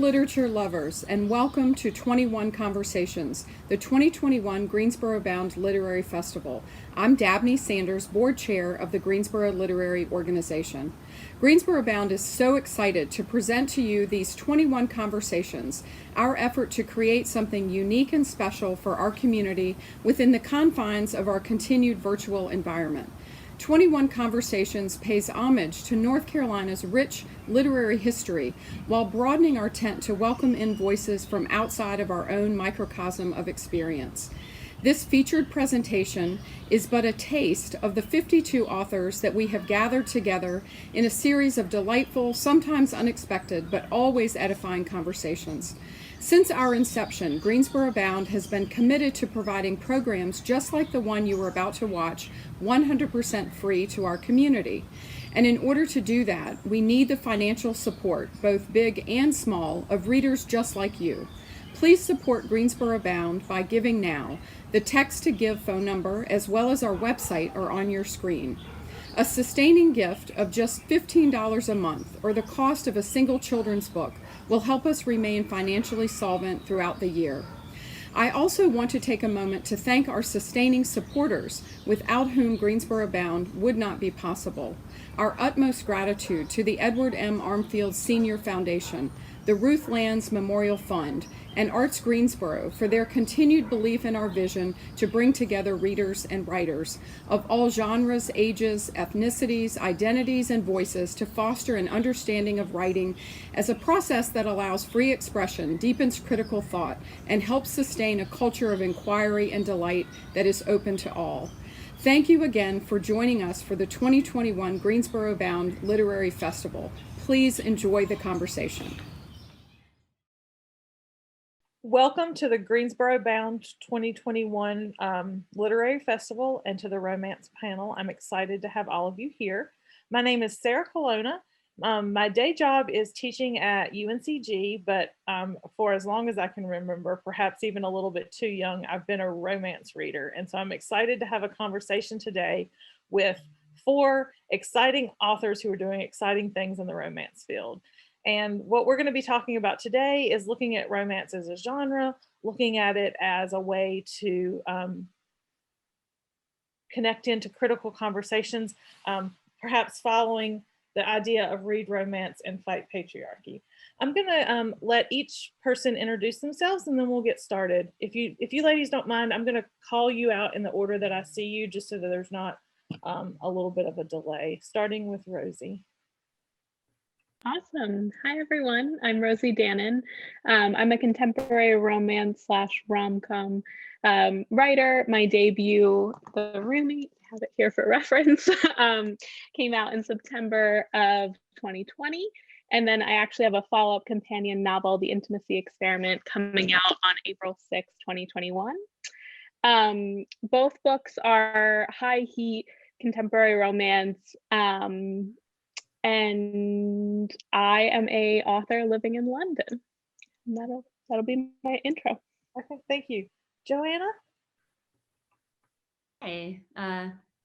Literature lovers, and welcome to 21 Conversations, the 2021 Greensboro Bound Literary Festival. I'm Dabney Sanders, board chair of the Greensboro Literary Organization. Greensboro Bound is so excited to present to you these 21 conversations, our effort to create something unique and special for our community within the confines of our continued virtual environment. 21 Conversations pays homage to North Carolina's rich literary history while broadening our tent to welcome in voices from outside of our own microcosm of experience. This featured presentation is but a taste of the 52 authors that we have gathered together in a series of delightful, sometimes unexpected, but always edifying conversations. Since our inception, Greensboro Bound has been committed to providing programs just like the one you are about to watch, 100% free to our community. And in order to do that, we need the financial support, both big and small, of readers just like you. Please support Greensboro Bound by giving now. The text to give phone number as well as our website are on your screen. A sustaining gift of just $15 a month, or the cost of a single children's book, will help us remain financially solvent throughout the year. I also want to take a moment to thank our sustaining supporters, without whom Greensboro Bound would not be possible. Our utmost gratitude to the Edward M. Armfield Senior Foundation, the Ruth Lands Memorial Fund, and Arts Greensboro for their continued belief in our vision to bring together readers and writers of all genres, ages, ethnicities, identities, and voices to foster an understanding of writing as a process that allows free expression, deepens critical thought, and helps sustain a culture of inquiry and delight that is open to all. Thank you again for joining us for the 2021 Greensboro Bound Literary Festival. Please enjoy the conversation. Welcome to the Greensboro Bound 2021 Literary Festival and to the Romance Panel. I'm excited to have all of you here. My name is SARAH COLONNA. My day job is teaching at UNCG, but for as long as I can remember, perhaps even a little bit too young, I've been a romance reader. And so I'm excited to have a conversation today with 4 exciting authors who are doing exciting things in the romance field. And what we're going to be talking about today is looking at romance as a genre, looking at it as a way to connect into critical conversations, perhaps following the idea of read romance and fight patriarchy. I'm going to let each person introduce themselves and then we'll get started. If you ladies don't mind, I'm going to call you out in the order that I see you, just so that there's not a little bit of a delay, starting with Rosie. Awesome. Hi, everyone. I'm Rosie Danan. I'm a contemporary romance / rom-com writer. My debut, The Roommate, I have it here for reference, came out in September of 2020. And then I actually have a follow-up companion novel, The Intimacy Experiment, coming out on April 6, 2021. Both books are high heat contemporary romance. And I am a author living in London. And that'll be my intro. Okay, thank you. Joanna? Hey,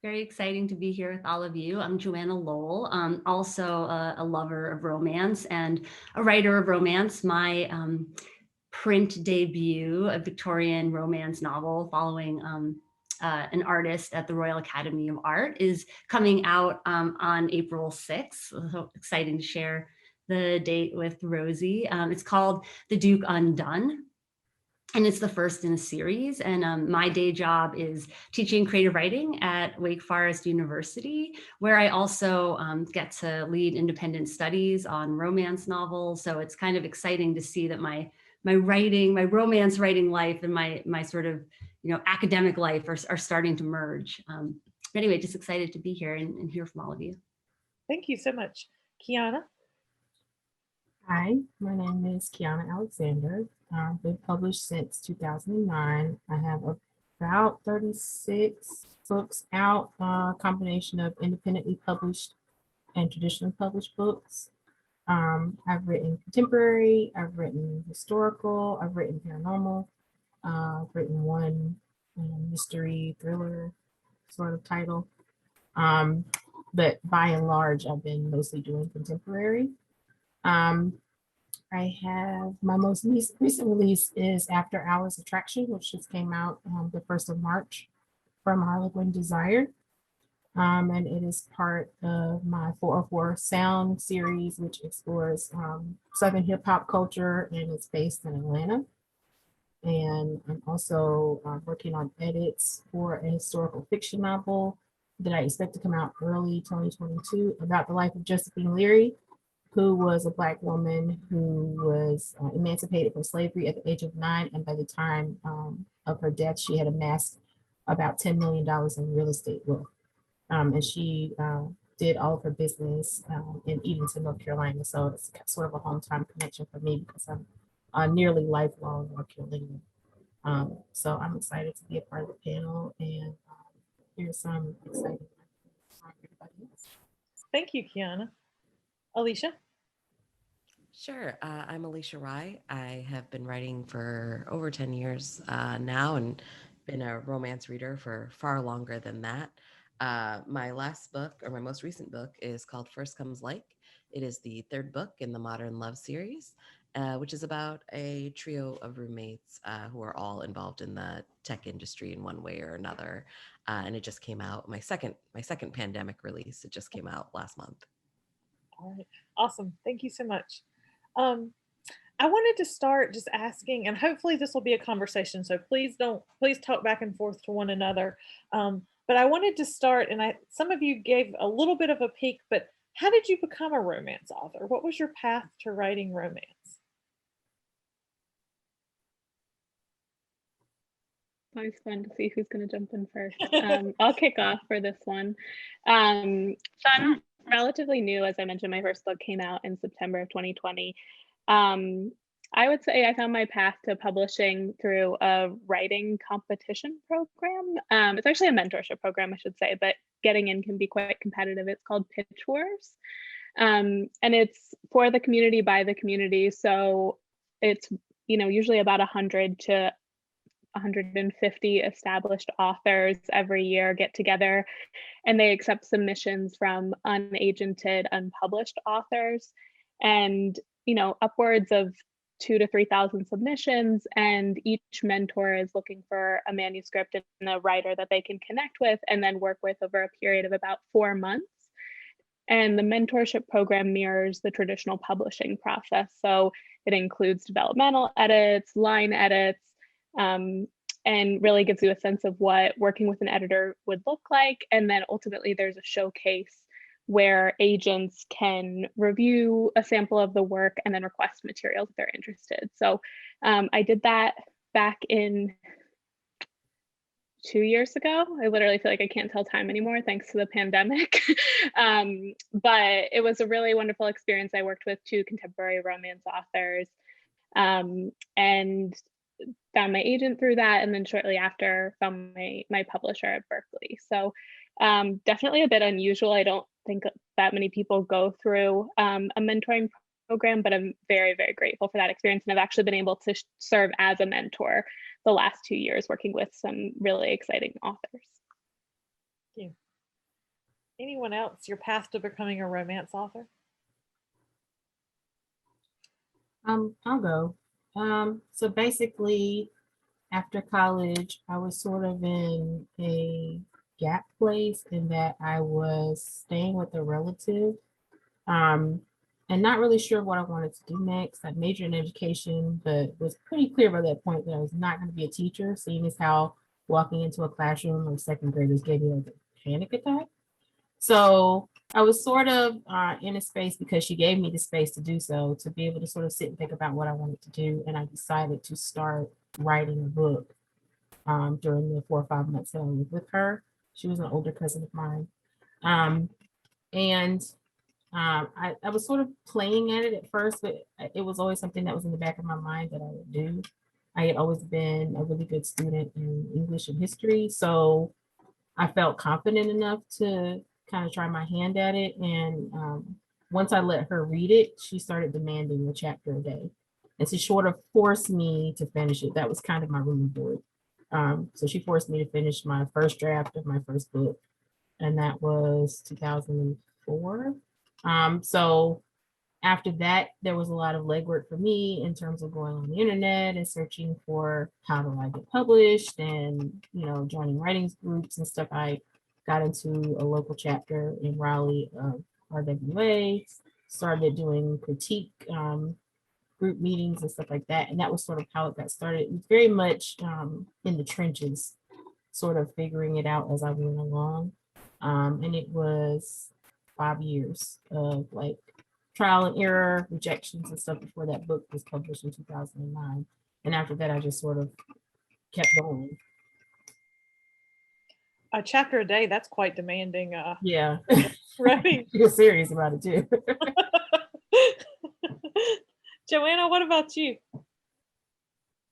very exciting to be here with all of you. I'm Joanna Lowell, also a lover of romance and a writer of romance. My print debut, a Victorian romance novel following an artist at the Royal Academy of Art, is coming out on April 6th. So exciting to share the date with Rosie. It's called The Duke Undone, and it's the first in a series. And my day job is teaching creative writing at Wake Forest University, where I also get to lead independent studies on romance novels. So it's kind of exciting to see that my romance writing life and my sort of academic life are starting to merge. But anyway, just excited to be here and hear from all of you. Thank you so much. Kiana? Hi, my name is Kiana Alexander. I've been published since 2009. I have about 36 books out, a combination of independently published and traditionally published books. I've written contemporary, I've written historical, I've written paranormal, I've written one mystery thriller sort of title. But by and large, I've been mostly doing contemporary. Um, I have my most recent release is After Hours Attraction, which just came out the 1st of March from Harlequin Desire. And it is part of my 404 Sound series, which explores Southern hip hop culture, and it's based in Atlanta. And I'm also working on edits for a historical fiction novel that I expect to come out early 2022 about the life of Josephine Leary, who was a Black woman who was emancipated from slavery at the age of 9. And by the time of her death, she had amassed about $10 million in real estate wealth. And she did all of her business in Evanston, North Carolina. So it's sort of a hometown connection for me because I'm a nearly lifelong North Carolinian. So I'm excited to be a part of the panel, and here's some exciting from everybody else. Thank you, Kiana. Alisha? Sure. I'm Alisha Rai. I have been writing for over 10 years now and been a romance reader for far longer than that. My last book, or my most recent book, is called First Comes Like. It is the third book in the Modern Love series, which is about a trio of roommates who are all involved in the tech industry in one way or another. And it just came out, my second pandemic release. It just came out last month. All right, awesome. Thank you so much. I wanted to start just asking, and hopefully this will be a conversation, so please talk back and forth to one another. But I wanted to start, and some of you gave a little bit of a peek, but how did you become a romance author? What was your path to writing romance? Always fun to see who's going to jump in first. I'll kick off for this one. So I'm relatively new. As I mentioned, my first book came out in September of 2020. I would say I found my path to publishing through a writing competition program. It's actually a mentorship program, I should say, but getting in can be quite competitive. It's called Pitch Wars. And it's for the community, by the community. So it's, usually about 100 to 150 established authors every year get together, and they accept submissions from unagented, unpublished authors, and upwards of 2,000 to 3,000 submissions. And each mentor is looking for a manuscript and a writer that they can connect with and then work with over a period of about 4 months. And the mentorship program mirrors the traditional publishing process. So it includes developmental edits, line edits, and really gives you a sense of what working with an editor would look like. And then ultimately there's a showcase where agents can review a sample of the work and then request materials if they're interested. So I did that back in 2 years ago. I literally feel like I can't tell time anymore thanks to the pandemic. But it was a really wonderful experience. I worked with 2 contemporary romance authors and found my agent through that, and then shortly after found my publisher at Berkeley. So definitely a bit unusual. I don't think that many people go through a mentoring program, but I'm very, very grateful for that experience. And I've actually been able to serve as a mentor the last 2 years, working with some really exciting authors. Thank you. Anyone else, your path to becoming a romance author? I'll go. So basically, after college, I was sort of in a gap place in that I was staying with a relative and not really sure what I wanted to do next. I majored in education, but was pretty clear by that point that I was not going to be a teacher, seeing as how walking into a classroom of second graders gave me like a panic attack. So I was sort of in a space, because she gave me the space to do so, to be able to sort of sit and think about what I wanted to do. And I decided to start writing a book during the 4 or 5 months that I lived with her. She was an older cousin of mine. And I was sort of playing at it at first, but it was always something that was in the back of my mind that I would do. I had always been a really good student in English and history, so I felt confident enough to kind of try my hand at it. And once I let her read it, she started demanding a chapter a day. And she sort of forced me to finish it. That was kind of my room board. So she forced me to finish my first draft of my first book, and that was 2004. So after that, there was a lot of legwork for me in terms of going on the internet and searching for how do I get published and, joining writing groups and stuff. I got into a local chapter in Raleigh of RWA, started doing critique group meetings and stuff like that. And that was sort of how it got started. It was very much in the trenches, sort of figuring it out as I went along. And it was 5 years of like trial and error, rejections and stuff before that book was published in 2009. And after that, I just sort of kept going. A chapter a day, that's quite demanding. Yeah. Right. You're serious about it too. Joanna, what about you?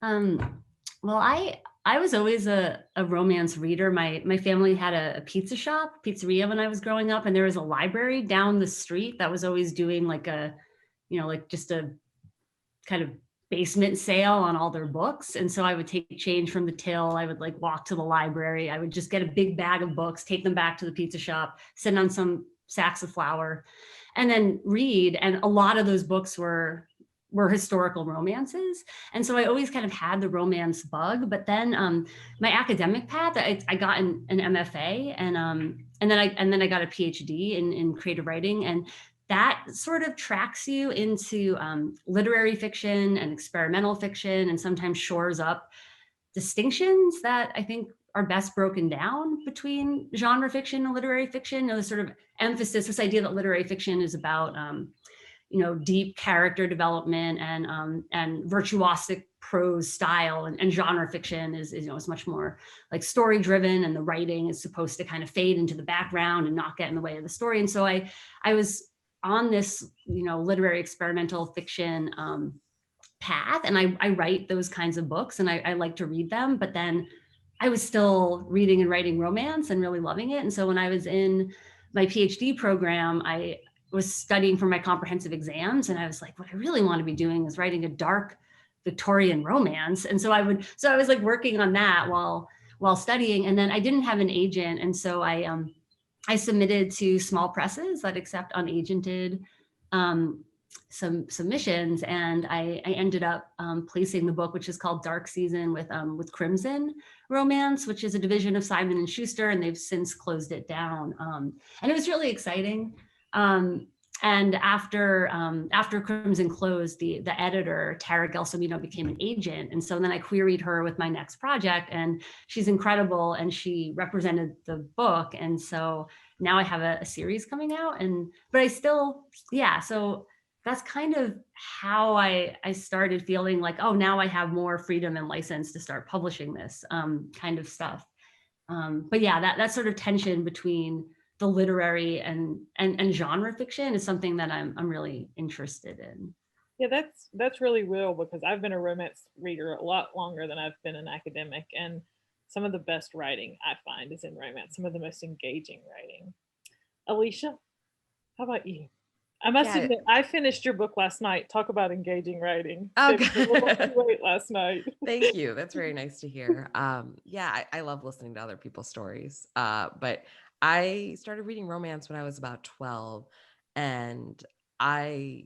Well, I was always a romance reader. My family had a pizzeria when I was growing up, and there was a library down the street that was always doing like just a kind of basement sale on all their books. And so I would take change from the till. I would like walk to the library. I would just get a big bag of books, take them back to the pizza shop, sit on some sacks of flour, and then read. And a lot of those books were historical romances. And so I always kind of had the romance bug. But then my academic path, I got an MFA, and then I got a PhD in creative writing. And that sort of tracks you into literary fiction and experimental fiction, and sometimes shores up distinctions that I think are best broken down between genre fiction and literary fiction. The sort of emphasis, this idea that literary fiction is about deep character development and virtuosic prose style, and genre fiction is much more like story driven, and the writing is supposed to kind of fade into the background and not get in the way of the story. And so I was on this literary experimental fiction path, and I write those kinds of books, and I like to read them, but then I was still reading and writing romance and really loving it. And so when I was in my PhD program, I was studying for my comprehensive exams, and I was like, what I really want to be doing is writing a dark Victorian romance. And so I was like working on that while studying. And then I didn't have an agent, and so I submitted to small presses that accept unagented some submissions, and I ended up placing the book, which is called Dark Season, with Crimson Romance, which is a division of Simon and Schuster, and they've since closed it down. And it was really exciting. And after Crimson closed, the editor, Tara Gelsomino, became an agent. And so then I queried her with my next project, and she's incredible, and she represented the book. And so now I have a series coming out, but I still, so that's kind of how I started feeling like, oh, now I have more freedom and license to start publishing this kind of stuff. But yeah, that sort of tension between the literary and genre fiction is something that I'm really interested in. Yeah, that's really real, because I've been a romance reader a lot longer than I've been an academic, and some of the best writing I find is in romance, some of the most engaging writing. Alisha, how about you? I must admit, I finished your book last night. Talk about engaging writing. Oh, It was a little too late last night. Thank you. That's very nice to hear. I love listening to other people's stories. But I started reading romance when I was about 12, and I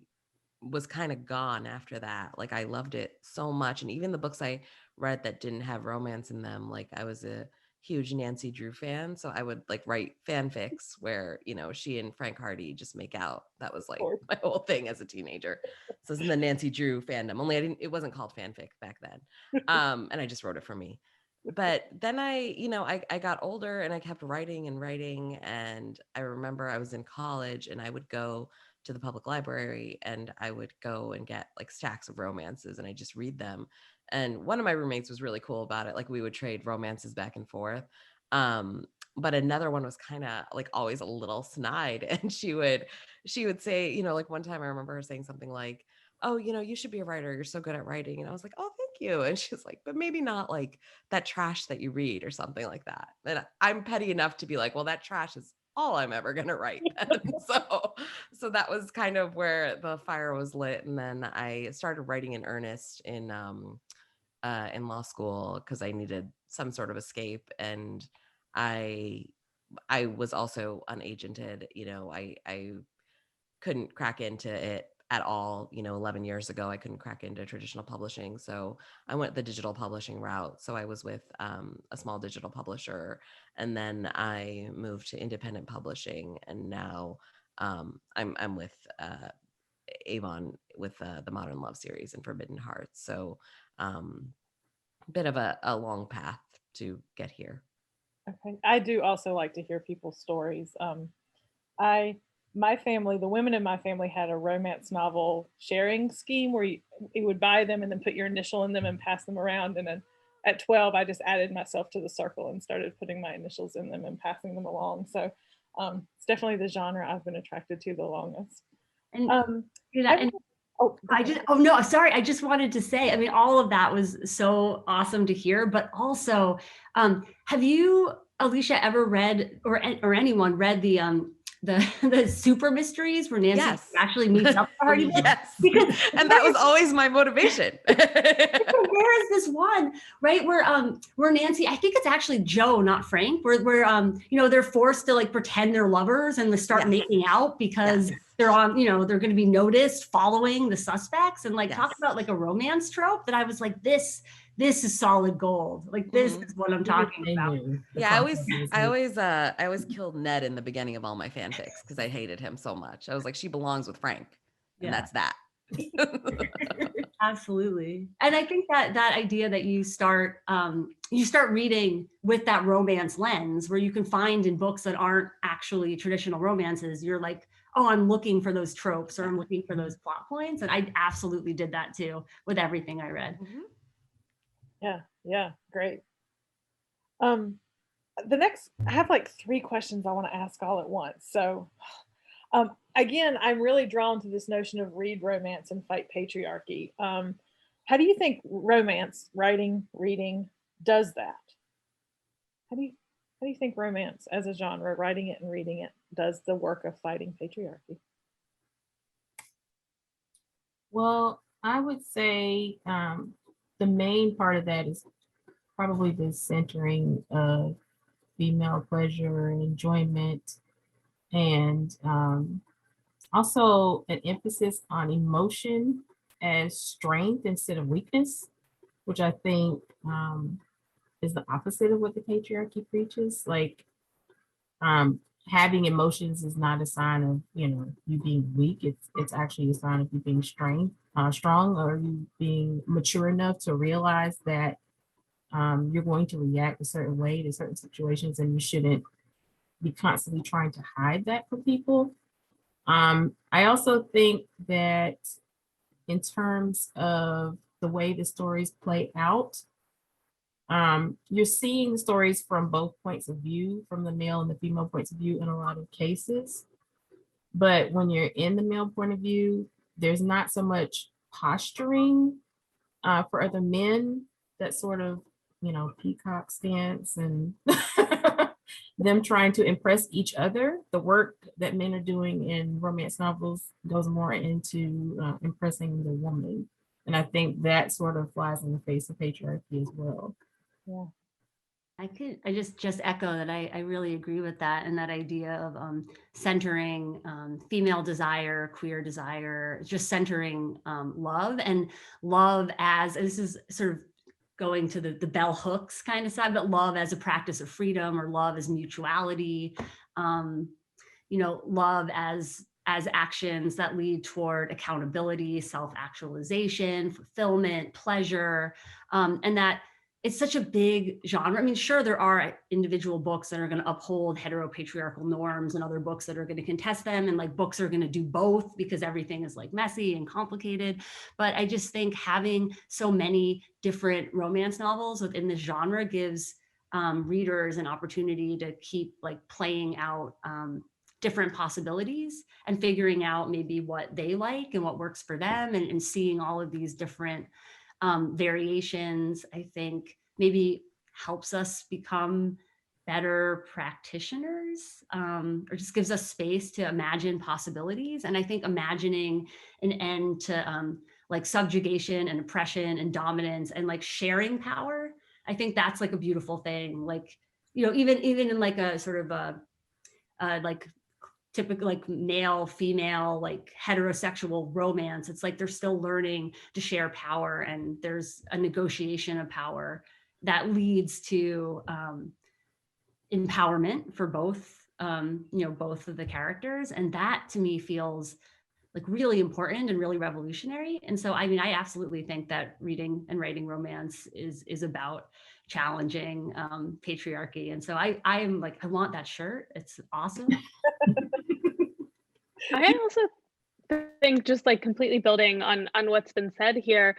was kind of gone after that. Like, I loved it so much. And even the books I read that didn't have romance in them, like, I was a huge Nancy Drew fan. So I would like write fanfics where, she and Frank Hardy just make out. That was like my whole thing as a teenager. So it's in the Nancy Drew fandom, only it wasn't called fanfic back then. And I just wrote it for me. But then I got older, and I kept writing and writing. And I remember I was in college, and I would go to the public library, and I would go and get like stacks of romances, and I just read them. And one of my roommates was really cool about it. Like, we would trade romances back and forth. but another one was kind of like always a little snide. And she would say, like one time I remember her saying something like, oh, you should be a writer. You're so good at writing. And I was like, oh, thank you. And she's like, but maybe not like that trash that you read or something like that. And I'm petty enough to be like, well, that trash is all I'm ever going to write. So that was kind of where the fire was lit. And then I started writing in earnest in law school because I needed some sort of escape. And I was also unagented. I couldn't crack into it at all. 11 years ago, I couldn't crack into traditional publishing. So I went the digital publishing route. So I was with a small digital publisher, and then I moved to independent publishing. And now I'm with Avon with the Modern Love series and Forbidden Hearts. So bit of a long path to get here. Okay. I do also like to hear people's stories. My family, the women in my family had a romance novel sharing scheme where you would buy them and then put your initial in them and pass them around. And then at 12, I just added myself to the circle and started putting my initials in them and passing them along. So it's definitely the genre I've been attracted to the longest. And, Oh, no, sorry. I just wanted to say, I mean, all of that was so awesome to hear, but also, have you, Alisha, ever read or anyone read the super mysteries where Nancy Yes. actually meets up with Hardy? Yes. Because And that was always my motivation. there is this one, right, where Nancy, I think it's actually Joe, not Frank, where they're forced to like pretend they're lovers and they start Yes. making out because Yes. they're on, they're going to be noticed following the suspects, and like Yes. talk about like a romance trope that I was like, this is solid gold. Like this is what I'm talking about. Yeah, I always killed Ned in the beginning of all my fanfics because I hated him so much. I was like, she belongs with Frank, and that's that. Absolutely. And I think that idea that you start reading with that romance lens, where you can find in books that aren't actually traditional romances, you're like, oh, I'm looking for those tropes, or I'm looking for those plot points. And I absolutely did that too with everything I read. Yeah, great. The next, I have like 3 questions I want to ask all at once. So again, I'm really drawn to this notion of read romance and fight patriarchy. How do you think romance, writing, reading, does that? How do you think romance as a genre, writing it and reading it, does the work of fighting patriarchy? Well, I would say the main part of that is probably the centering of female pleasure and enjoyment, and also an emphasis on emotion as strength instead of weakness, which I think is the opposite of what the patriarchy preaches. Like having emotions is not a sign of you being weak. It's actually a sign of you being strong, or you being mature enough to realize that you're going to react a certain way to certain situations, and you shouldn't be constantly trying to hide that from people. I also think that in terms of the way the stories play out, you're seeing stories from both points of view, from the male and the female points of view in a lot of cases. But when you're in the male point of view, there's not so much posturing for other men, that sort of, peacock stance and them trying to impress each other. The work that men are doing in romance novels goes more into impressing the woman. And I think that sort of flies in the face of patriarchy as well. Yeah. I just echo that. I really agree with that, and that idea of centering female desire, queer desire, just centering love, and love as, this is sort of going to the bell hooks kind of side, but love as a practice of freedom, or love as mutuality, love as actions that lead toward accountability, self-actualization, fulfillment, pleasure, and that it's such a big genre. I mean, sure, there are individual books that are going to uphold heteropatriarchal norms and other books that are going to contest them. And like books are going to do both because everything is like messy and complicated. But I just think having so many different romance novels within this genre gives readers an opportunity to keep like playing out different possibilities and figuring out maybe what they like and what works for them, and seeing all of these different variations, I think maybe helps us become better practitioners, or just gives us space to imagine possibilities. And I think imagining an end to like subjugation and oppression and dominance and like sharing power, I think that's like a beautiful thing. Like, you know, even in like a sort of a like typical like male, female, like heterosexual romance, it's like they're still learning to share power, and there's a negotiation of power that leads to empowerment for both, you know, both of the characters. And that to me feels like really important and really revolutionary. And so, I mean, I absolutely think that reading and writing romance is about challenging patriarchy. And so I am like, I want that shirt. It's awesome. I also think, just like completely building on what's been said here,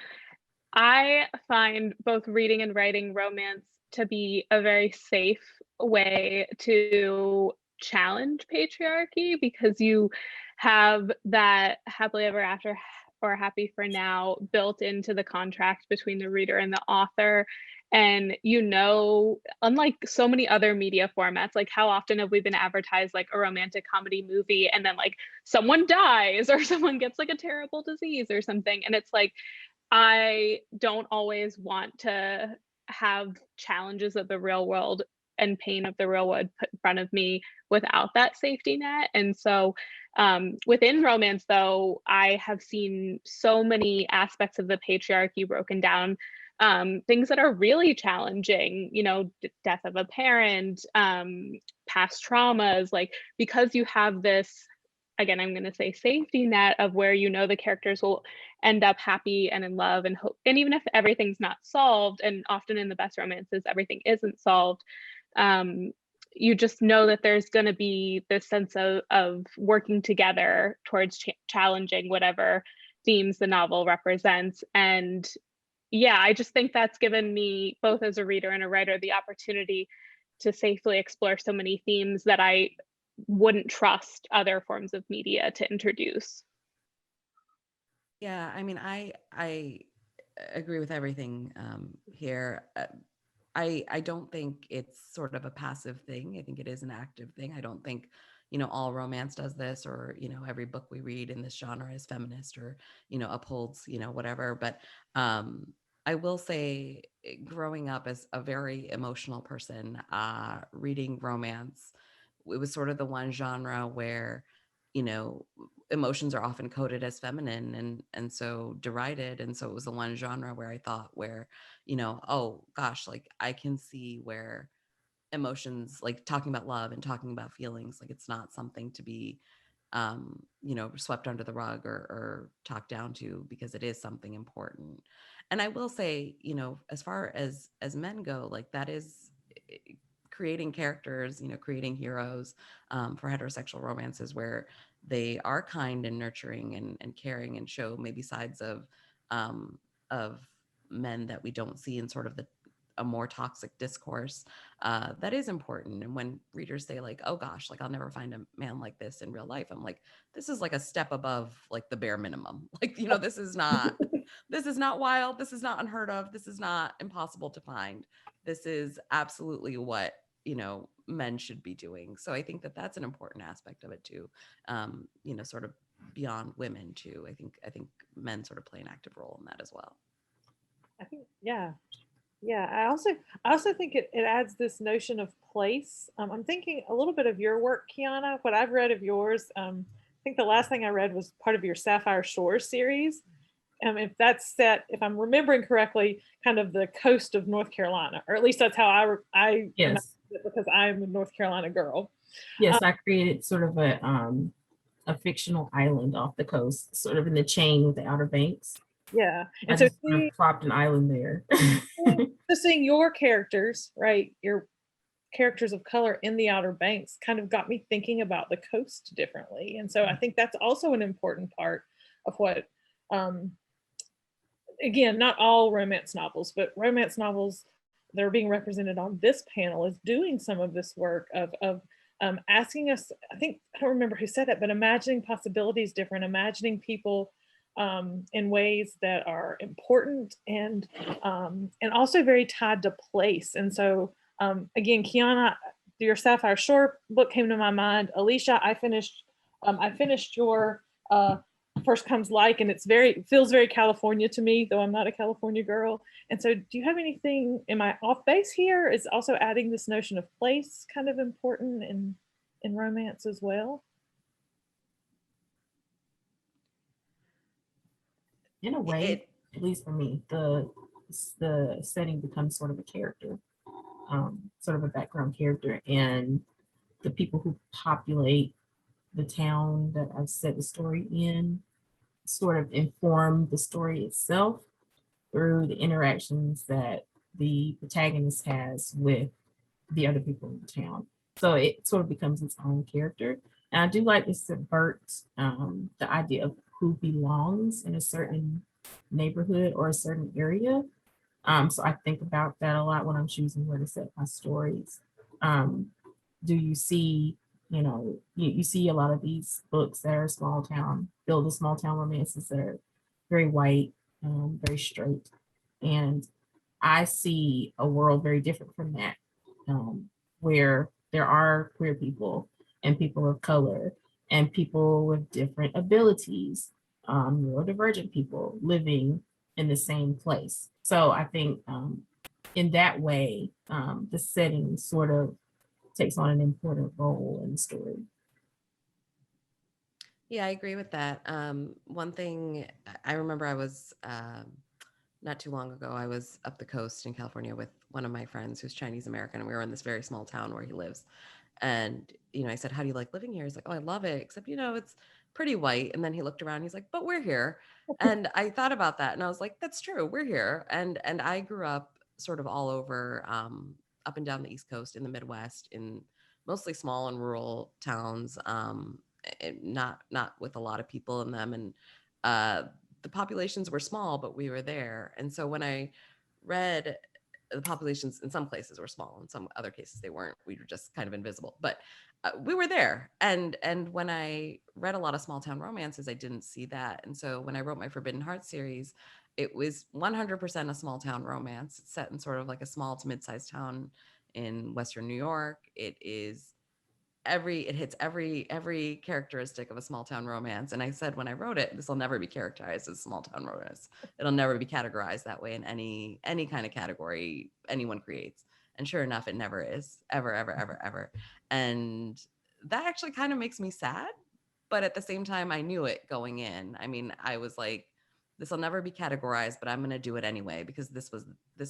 I find both reading and writing romance to be a very safe way to challenge patriarchy, because you have that happily ever after or happy for now built into the contract between the reader and the author. And, you know, unlike so many other media formats, like how often have we been advertised like a romantic comedy movie and then like someone dies or someone gets like a terrible disease or something? And it's like, I don't always want to have challenges of the real world and pain of the real world put in front of me without that safety net. And so within romance, though, I have seen so many aspects of the patriarchy broken down, things that are really challenging, you know, death of a parent, past traumas, like, because you have this, again, I'm going to say safety net of where, you know, the characters will end up happy and in love and hope. And even if everything's not solved, and often in the best romances, everything isn't solved, you just know that there's going to be this sense of working together towards challenging whatever themes the novel represents. And yeah, I just think that's given me, both as a reader and a writer, the opportunity to safely explore so many themes that I wouldn't trust other forms of media to introduce. Yeah, I mean, I agree with everything here. I don't think it's sort of a passive thing. I think it is an active thing. I don't think, you know, all romance does this, or, you know, every book we read in this genre is feminist, or, you know, upholds, you know, whatever. But I will say, growing up as a very emotional person, reading romance, it was sort of the one genre where, you know, emotions are often coded as feminine and so derided. And so it was the one genre where I thought, where, you know, oh gosh, like I can see where emotions, like talking about love and talking about feelings, like it's not something to be you know, swept under the rug or talked down to, because it is something important. And I will say, you know, as far as men go, like that is creating characters, you know, creating heroes for heterosexual romances where they are kind and nurturing and caring, and show maybe sides of men that we don't see in sort of a more toxic discourse, that is important. And when readers say like, oh gosh, like I'll never find a man like this in real life, I'm like, this is like a step above like the bare minimum. Like, you know, this is not wild, this is not unheard of, this is not impossible to find. This is absolutely what, you know, men should be doing. So I think that that's an important aspect of it too, you know, sort of beyond women too. I think men sort of play an active role in that as well. I think, yeah. I also think it adds this notion of place. I'm thinking a little bit of your work, Kiana. What I've read of yours, I think the last thing I read was part of your Sapphire Shores series. If that's set, if I'm remembering correctly, kind of the coast of North Carolina, or at least that's how I Yes. it, because I'm a North Carolina girl. Yes, I created sort of a fictional island off the coast, sort of in the chain with the Outer Banks. Yeah, I and so just sort of plopped an island there. seeing your characters, right, your characters of color in the Outer Banks, kind of got me thinking about the coast differently. And so I think that's also an important part of what, again, not all romance novels, but romance novels that are being represented on this panel is doing some of this work of asking us, I don't remember who said it, but imagining possibilities different, imagining people in ways that are important and also very tied to place. And so again, Kiana, your Sapphire Shore book came to my mind. Alisha, I finished your First Comes Like, and it feels very California to me, though I'm not a California girl. And so do you have anything, am I off base here? Is also adding this notion of place kind of important in romance as well? In a way, at least for me, the setting becomes sort of a character, sort of a background character, and the people who populate the town that I've set the story in sort of inform the story itself through the interactions that the protagonist has with the other people in the town. So it sort of becomes its own character. And I do like to subvert the idea of who belongs in a certain neighborhood or a certain area. So I think about that a lot when I'm choosing where to set my stories. Do you see, you see a lot of these books that are small town, build a small town romances that are very white, very straight. And I see a world very different from that, where there are queer people and people of color and people with different abilities, neurodivergent people living in the same place. So I think in that way, the setting sort of takes on an important role in the story. Yeah, I agree with that. One thing I remember, I was not too long ago, I was up the coast in California with one of my friends who's Chinese American, and we were in this very small town where he lives. And, I said, how do you like living here? He's like, oh, I love it, except, it's pretty white. And then he looked around, he's like, but we're here. And I thought about that, and I was like, that's true, we're here. And I grew up sort of all over, up and down the East Coast, in the Midwest, in mostly small and rural towns, not with a lot of people in them. And the populations were small, but we were there. And so when I read, the populations in some places were small, in some other cases they weren't. We were just kind of invisible, but we were there. And when I read a lot of small town romances, I didn't see that. And so when I wrote my Forbidden Heart series, it was 100% a small town romance. It's set in sort of like a small to mid-sized town in Western New York. It hits every characteristic of a small town romance. And I said, when I wrote it, this will never be characterized as small town romance. It'll never be categorized that way in any kind of category anyone creates. And sure enough, it never is, ever. And that actually kind of makes me sad. But at the same time, I knew it going in. I mean, I was like, this will never be categorized, but I'm going to do it anyway, because this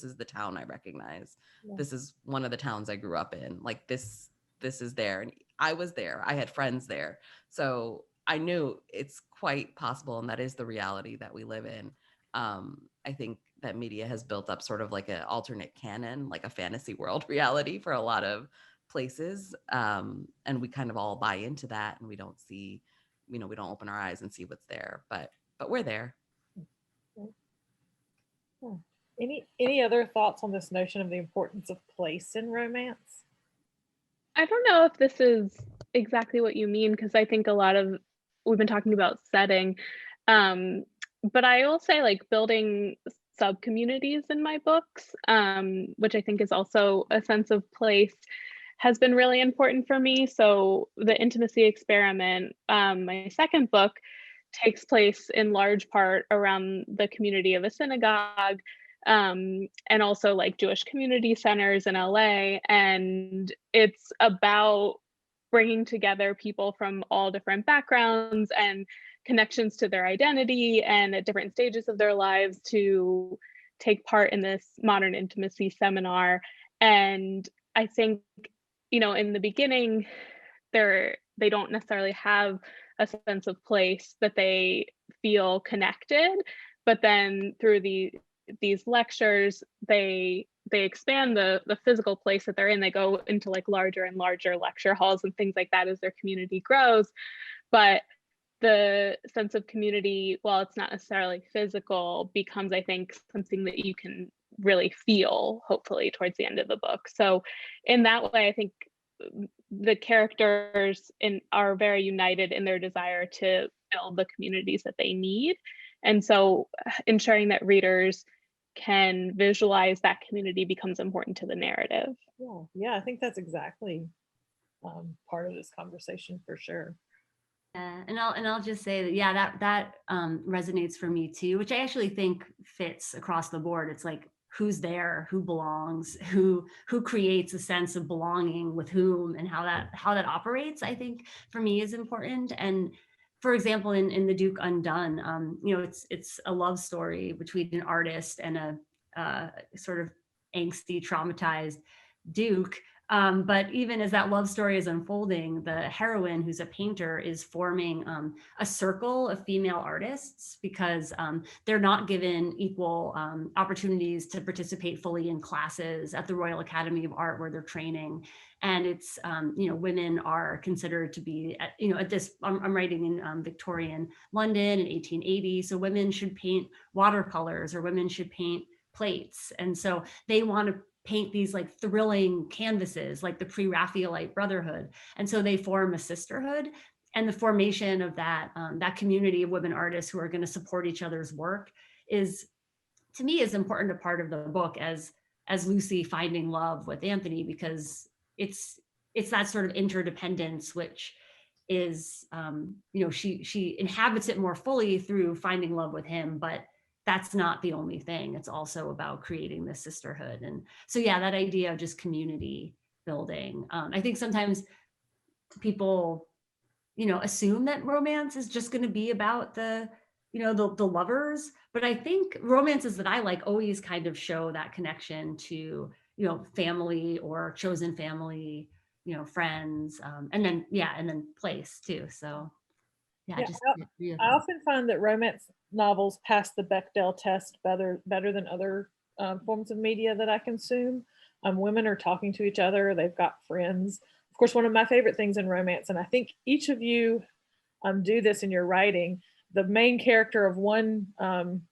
is the town I recognize. Yeah. This is one of the towns I grew up in. Like this is there. And I was there. I had friends there. So I knew it's quite possible. And that is the reality that we live in. I think that media has built up sort of like an alternate canon, like a fantasy world reality for a lot of places. And we kind of all buy into that, and we don't see, we don't open our eyes and see what's there, but we're there. Any other thoughts on this notion of the importance of place in romance? I don't know if this is exactly what you mean, because I think we've been talking about setting, but I will say, like, building sub-communities in my books, which I think is also a sense of place, has been really important for me. So the Intimacy Experiment, my second book, takes place in large part around the community of a synagogue, and also like Jewish community centers in LA. And it's about bringing together people from all different backgrounds and connections to their identity and at different stages of their lives to take part in this modern intimacy seminar. And I think, in the beginning, they don't necessarily have a sense of place, that they feel connected, but then through these lectures, they expand the physical place that they're in. They go into like larger and larger lecture halls and things like that as their community grows. But the sense of community, while it's not necessarily physical, becomes, I think, something that you can really feel, hopefully, towards the end of the book. So in that way, I think the characters are very united in their desire to build the communities that they need. And so ensuring that readers can visualize that community becomes important to the narrative. Yeah, I think that's exactly part of this conversation for sure. Yeah, and I'll just say that, yeah, that resonates for me too, which I actually think fits across the board. It's like, who's there, who belongs, who creates a sense of belonging with whom, and how that operates, I think for me is important. And for example, in The Duke Undone, you know, it's a love story between an artist and a sort of angsty, traumatized Duke. But even as that love story is unfolding, the heroine, who's a painter, is forming a circle of female artists because they're not given equal opportunities to participate fully in classes at the Royal Academy of Art where they're training. And it's, you know, women are considered to be, you know, at this, I'm writing in Victorian London in 1880. So women should paint watercolors, or women should paint plates. And so they want to paint these like thrilling canvases, like the pre-Raphaelite Brotherhood. And so they form a sisterhood, and the formation of that community of women artists who are going to support each other's work is, to me, as important a part of the book as Lucy finding love with Anthony, because it's that sort of interdependence, which is, you know, she inhabits it more fully through finding love with him, but that's not the only thing. It's also about creating this sisterhood. And so, yeah, that idea of just community building. I think sometimes people, you know, assume that romance is just going to be about the, you know, the lovers. But I think romances that I like always kind of show that connection to, you know, family or chosen family, you know, friends, and then place too. So yeah, Yeah, just I often find that romance novels pass the Bechdel test better than other forms of media that I consume. Women are talking to each other, they've got friends. Of course, one of my favorite things in romance, and I think each of you do this in your writing, the main character of one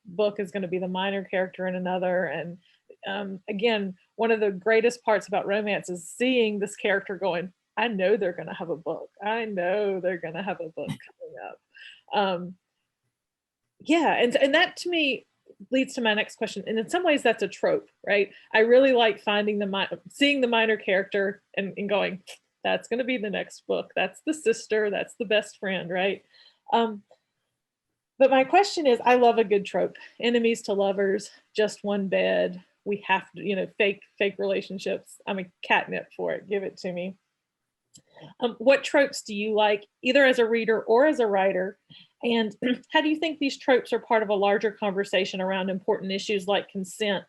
book is going to be the minor character in another. And again, one of the greatest parts about romance is seeing this character going, I know they're going to have a book. I know they're going to have a book coming up. Yeah, and that to me leads to my next question. And in some ways, that's a trope, right? I really like seeing the minor character and going, that's going to be the next book. That's the sister. That's the best friend, right? But my question is, I love a good trope. Enemies to lovers, just one bed. We have to, you know, fake relationships. I'm a catnip for it. Give it to me. What tropes do you like, either as a reader or as a writer? And how do you think these tropes are part of a larger conversation around important issues like consent,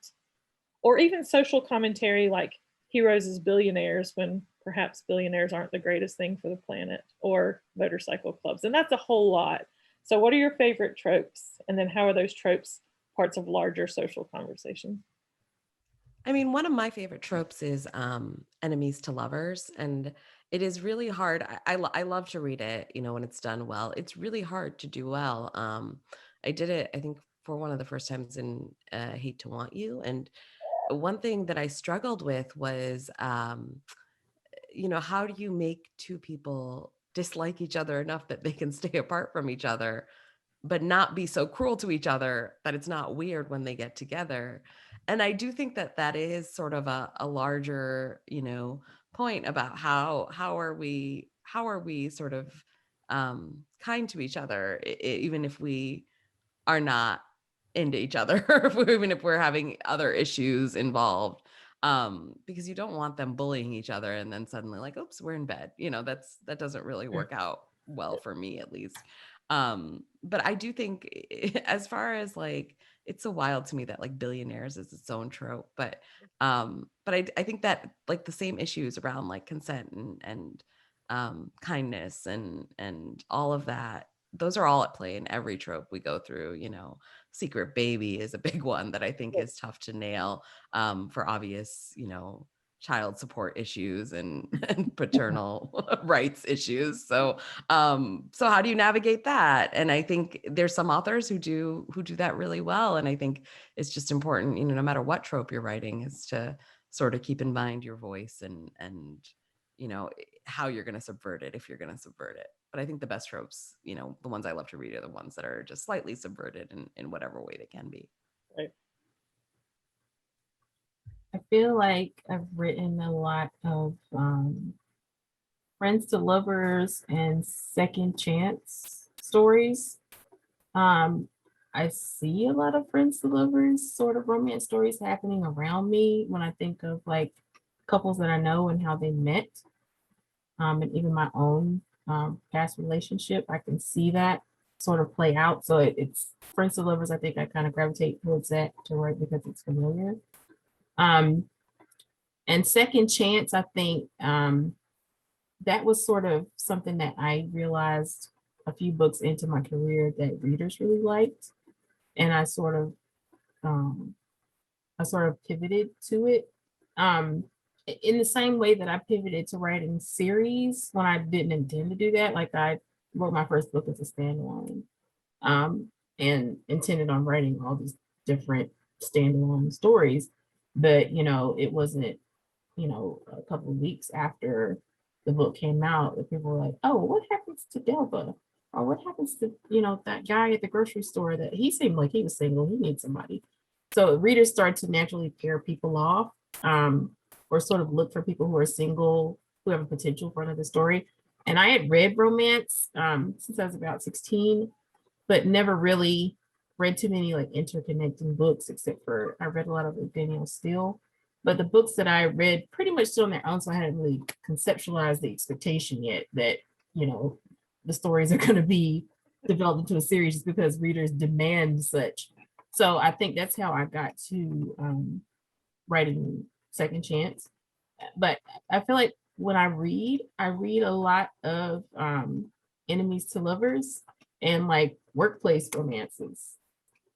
or even social commentary like heroes as billionaires when perhaps billionaires aren't the greatest thing for the planet, or motorcycle clubs? And that's a whole lot. So what are your favorite tropes? And then how are those tropes parts of larger social conversations? I mean, one of my favorite tropes is enemies to lovers, and it is really hard. I love to read it, you know, when it's done well. It's really hard to do well. I did it, I think, for one of the first times in Hate to Want You, and one thing that I struggled with was, you know, how do you make two people dislike each other enough that they can stay apart from each other, but not be so cruel to each other that it's not weird when they get together? And I do think that that is sort of a larger, you know, point about how are we sort of kind to each other, even if we are not into each other, even if we're having other issues involved. Because you don't want them bullying each other and then suddenly like, oops, we're in bed. You know, that doesn't really work out well for me, at least. But I do think as far as like, it's so wild to me that like billionaires is its own trope, but I think that like the same issues around like consent and kindness and all of that, those are all at play in every trope we go through. You know, secret baby is a big one that I think is tough to nail, for obvious, you know, child support issues and paternal rights issues. So so how do you navigate that? And I think there's some authors who do that really well. And I think it's just important, you know, no matter what trope you're writing, is to sort of keep in mind your voice and you know, how you're going to subvert it if you're going to subvert it. But I think the best tropes, you know, the ones I love to read are the ones that are just slightly subverted in whatever way they can be. Right. I feel like I've written a lot of friends to lovers and second chance stories. I see a lot of friends to lovers sort of romance stories happening around me when I think of like couples that I know and how they met. And even my own past relationship, I can see that sort of play out. So it's friends to lovers. I think I kind of gravitate towards that to write because it's familiar. And second chance, I think that was sort of something that I realized a few books into my career that readers really liked, and I sort of pivoted to it. In the same way that I pivoted to writing series when I didn't intend to do that. Like I wrote my first book as a standalone, and intended on writing all these different standalone stories, but you know, it wasn't, you know, a couple of weeks after the book came out that people were like, oh, what happens to Delva? Or what happens to, you know, that guy at the grocery store that he seemed like he was single, he needs somebody. So readers start to naturally pair people off, or sort of look for people who are single, who have a potential for another story. And I had read romance since I was about 16, but never really read too many like interconnecting books, except for I read a lot of like Danielle Steele. But the books that I read pretty much stood on their own, so I hadn't really conceptualized the expectation yet that, you know, the stories are going to be developed into a series just because readers demand such. So I think that's how I got to writing Second Chance. But I feel like when I read a lot of enemies to lovers and like workplace romances.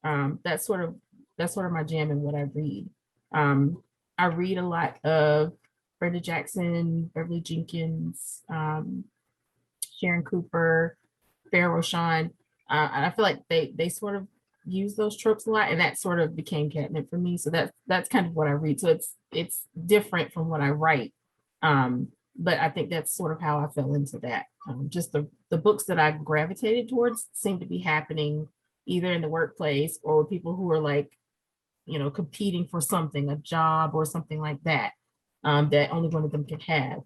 That's sort of my jam in what I read. I read a lot of Brenda Jackson, Beverly Jenkins, Sharon Cooper, Farrah Roshan. And I feel like they sort of use those tropes a lot, and that sort of became catnip for me. So that's kind of what I read. So it's different from what I write. But I think that's sort of how I fell into that. Just the books that I gravitated towards seem to be happening either in the workplace or with people who are like, you know, competing for something, a job or something like that, that only one of them can have.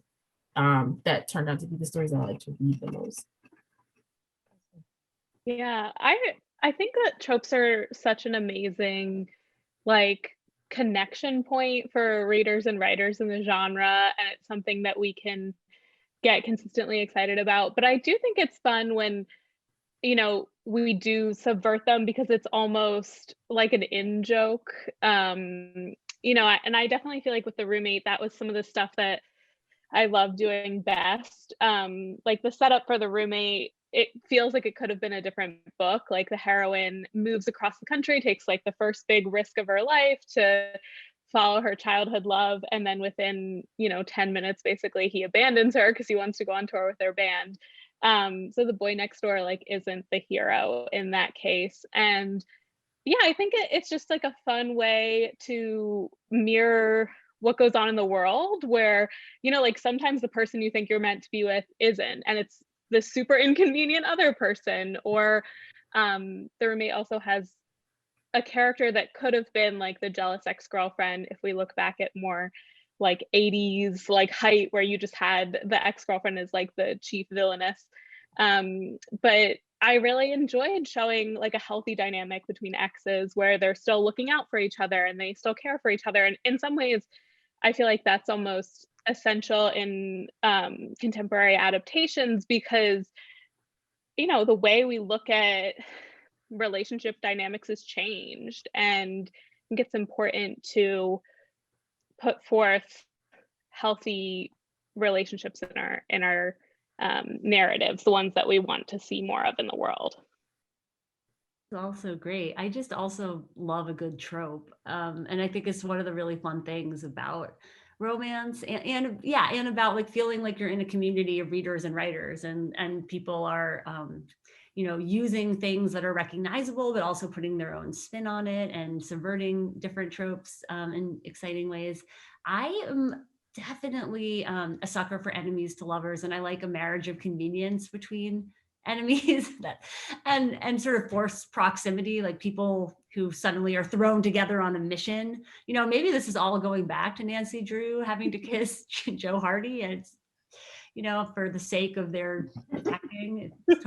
That turned out to be the stories I like to read the most. Yeah, I think that tropes are such an amazing like connection point for readers and writers in the genre, and it's something that we can get consistently excited about. But I do think it's fun when, you know, we do subvert them because it's almost like an in joke. You know, and I definitely feel like with The Roommate, that was some of the stuff that I love doing best. Like the setup for The Roommate, it feels like it could have been a different book. Like the heroine moves across the country, takes like the first big risk of her life to follow her childhood love, and then within, you know, 10 minutes basically he abandons her because he wants to go on tour with their band. So the boy next door like isn't the hero in that case. And yeah, I think it's just like a fun way to mirror what goes on in the world where, you know, like sometimes the person you think you're meant to be with isn't, and it's the super inconvenient other person. Or The Roommate also has a character that could have been like the jealous ex-girlfriend if we look back at more like 80s like height where you just had the ex-girlfriend as like the chief villainess. But I really enjoyed showing like a healthy dynamic between exes where they're still looking out for each other and they still care for each other. And in some ways, I feel like that's almost essential in contemporary adaptations because, you know, the way we look at relationship dynamics has changed, and I think it's important to put forth healthy relationships in our narratives, the ones that we want to see more of in the world. It's also great. I just also love a good trope. And I think it's one of the really fun things about romance, and yeah, and about like feeling like you're in a community of readers and writers, and people are using things that are recognizable, but also putting their own spin on it and subverting different tropes in exciting ways. I am definitely a sucker for enemies to lovers, and I like a marriage of convenience between enemies that and sort of forced proximity, like people who suddenly are thrown together on a mission. Maybe this is all going back to Nancy Drew having to kiss Joe Hardy, and it's for the sake of their detecting. It's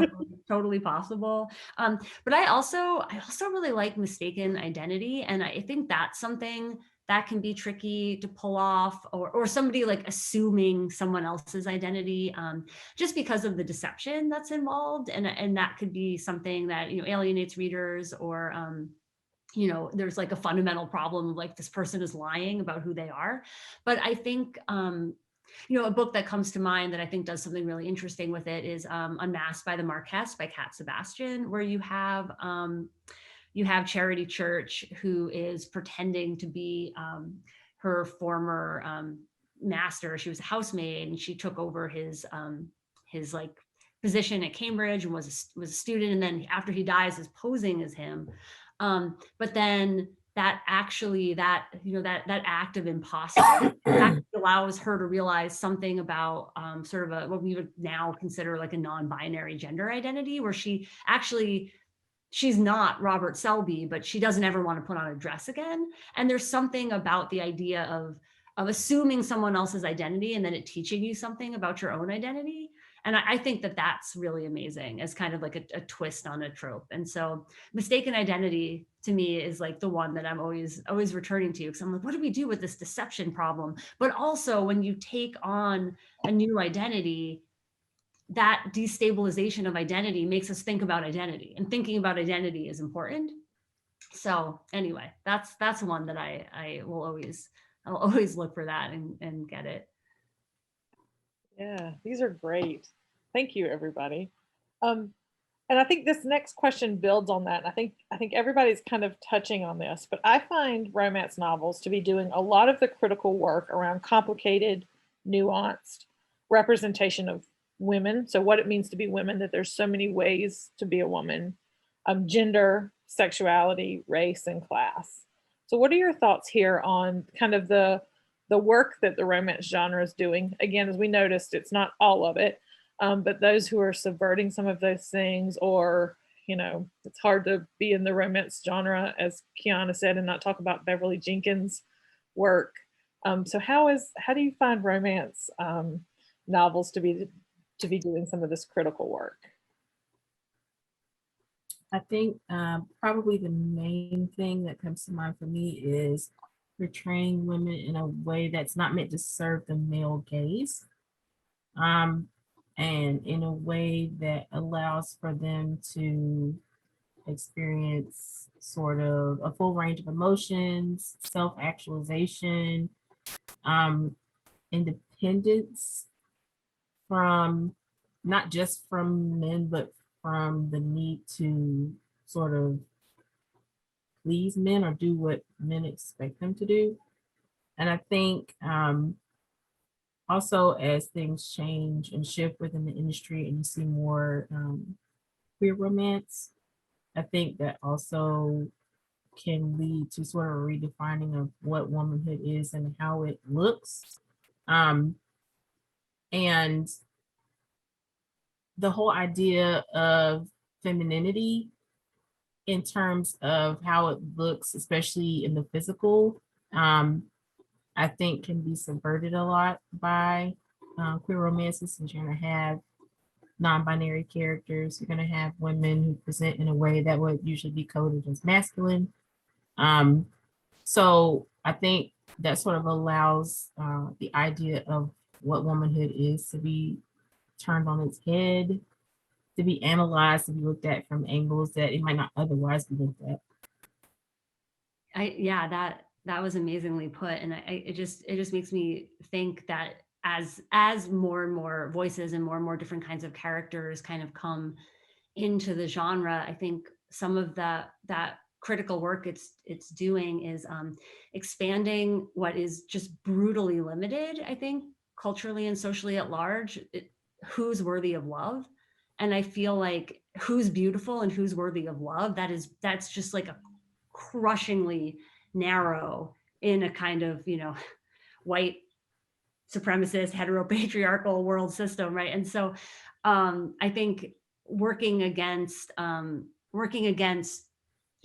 totally possible. But I also really like mistaken identity, and I think that's something that can be tricky to pull off, or somebody like assuming someone else's identity just because of the deception that's involved, and that could be something that alienates readers, or there's like a fundamental problem, like this person is lying about who they are. But I think a book that comes to mind that I think does something really interesting with it is Unmasked by the Marquess by Cat Sebastian, where you have Charity Church, who is pretending to be her former master. She was a housemaid, and she took over his like position at Cambridge and was a student. And then after he dies, is posing as him. But then that act of imposter actually allows her to realize something about sort of what we would now consider like a non-binary gender identity, where she's not Robert Selby, but she doesn't ever want to put on a dress again. And there's something about the idea of assuming someone else's identity and then it teaching you something about your own identity. And I think that that's really amazing as kind of like a twist on a trope. And so mistaken identity to me is like the one that I'm always returning to, because I'm like, what do we do with this deception problem? But also when you take on a new identity, that destabilization of identity makes us think about identity, and thinking about identity is important. So anyway, that's one that I'll always look for that and get it. Yeah, these are great. Thank you, everybody. And I think this next question builds on that. And I think everybody's kind of touching on this, but I find romance novels to be doing a lot of the critical work around complicated, nuanced representation of women. So what it means to be women, that there's so many ways to be a woman, gender, sexuality, race, and class. So what are your thoughts here on kind of the work that the romance genre is doing? Again, as we noticed, it's not all of it, but those who are subverting some of those things, or it's hard to be in the romance genre, as Kiana said, and not talk about Beverly Jenkins' work. So how do you find romance novels to be doing some of this critical work? I think probably the main thing that comes to mind for me is portraying women in a way that's not meant to serve the male gaze, and in a way that allows for them to experience sort of a full range of emotions, self-actualization, independence from not just from men, but from the need to sort of please men or do what men expect them to do. And I think also as things change and shift within the industry and you see more queer romance, I think that also can lead to sort of a redefining of what womanhood is and how it looks. And the whole idea of femininity in terms of how it looks, especially in the physical, I think can be subverted a lot by queer romances, since you're going to have non-binary characters. You're going to have women who present in a way that would usually be coded as masculine. So I think that sort of allows the idea of what womanhood is to be turned on its head, to be analyzed, to be looked at from angles that it might not otherwise be looked at. That was amazingly put, and it just makes me think that as more and more voices and more different kinds of characters kind of come into the genre, I think some of that critical work it's doing is expanding what is just brutally limited, I think, culturally and socially at large, who's worthy of love. And I feel like who's beautiful and who's worthy of love, that's just like a crushingly narrow in a kind of, white supremacist heteropatriarchal world system, right? And so I think working against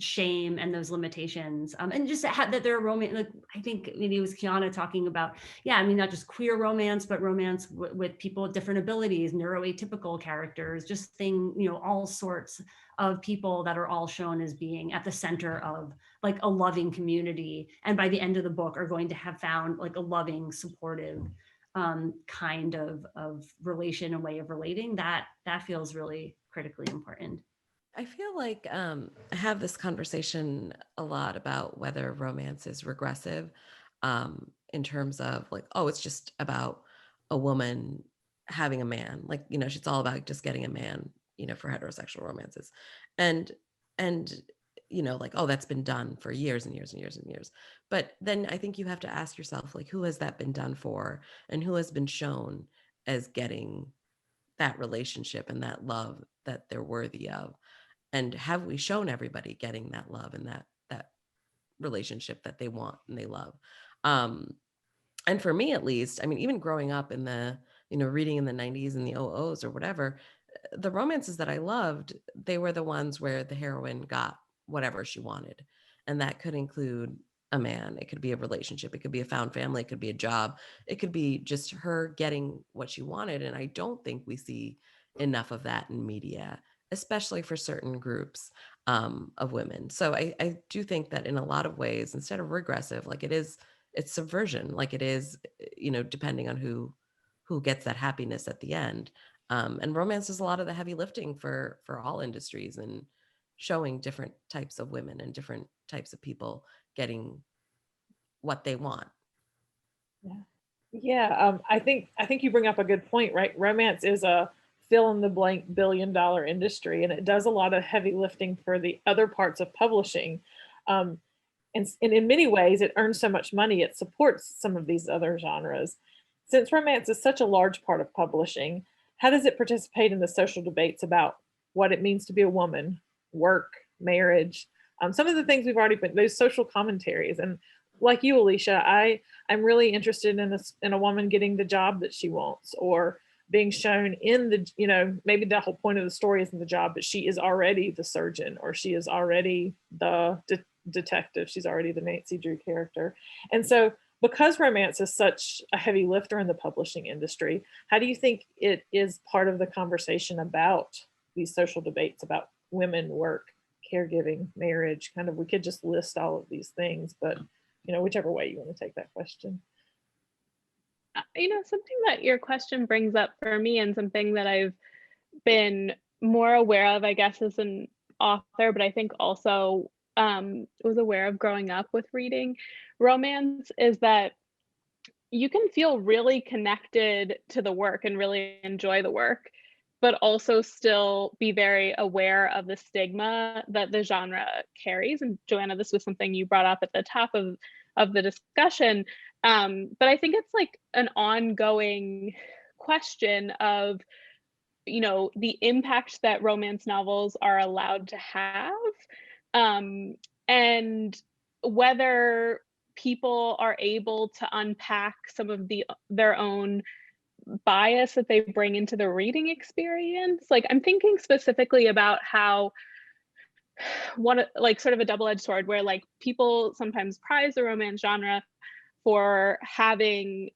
shame and those limitations, and just that there are romance, like I think maybe it was Kiana talking about, not just queer romance, but romance with people with different abilities, neuroatypical characters, just all sorts of people that are all shown as being at the center of like a loving community, and by the end of the book are going to have found like a loving, supportive kind of relation and way of relating. That feels really critically important. I feel like I have this conversation a lot about whether romance is regressive, in terms of like, oh, it's just about a woman having a man. Like, it's all about just getting a man, for heterosexual romances. And, like, oh, that's been done for years and years and years and years. But then I think you have to ask yourself, like, who has that been done for, and who has been shown as getting that relationship and that love that they're worthy of? And have we shown everybody getting that love and that relationship that they want and they love? And for me, at least, I mean, even growing up in the, reading in the 90s and the 00s or whatever, the romances that I loved, they were the ones where the heroine got whatever she wanted. And that could include a man. It could be a relationship. It could be a found family. It could be a job. It could be just her getting what she wanted. And I don't think we see enough of that in media, especially for certain groups of women. So I do think that in a lot of ways, instead of regressive, like it's subversion, like it is, depending on who gets that happiness at the end. And romance is a lot of the heavy lifting for all industries, and showing different types of women and different types of people getting what they want. I think you bring up a good point, right? Romance is a fill in the blank billion-dollar industry, and it does a lot of heavy lifting for the other parts of publishing. And in many ways, it earns so much money, it supports some of these other genres. Since romance is such a large part of publishing, how does it participate in the social debates about what it means to be a woman, work, marriage, some of the things we've already been, those social commentaries? And like you, Alisha, I'm really interested in a woman getting the job that she wants, or being shown in the, maybe the whole point of the story isn't the job, but she is already the surgeon, or she is already the detective. She's already the Nancy Drew character. And so because romance is such a heavy lifter in the publishing industry, how do you think it is part of the conversation about these social debates about women, work, caregiving, marriage? Kind of, we could just list all of these things, but whichever way you want to take that question. Something that your question brings up for me, and something that I've been more aware of, I guess, as an author, but I think also was aware of growing up with reading romance, is that you can feel really connected to the work and really enjoy the work, but also still be very aware of the stigma that the genre carries. And Joanna, this was something you brought up at the top of the discussion. But I think it's like an ongoing question of, the impact that romance novels are allowed to have, and whether people are able to unpack some of their own bias that they bring into the reading experience. Like, I'm thinking specifically about how sort of a double-edged sword, where like people sometimes prize the romance genre for having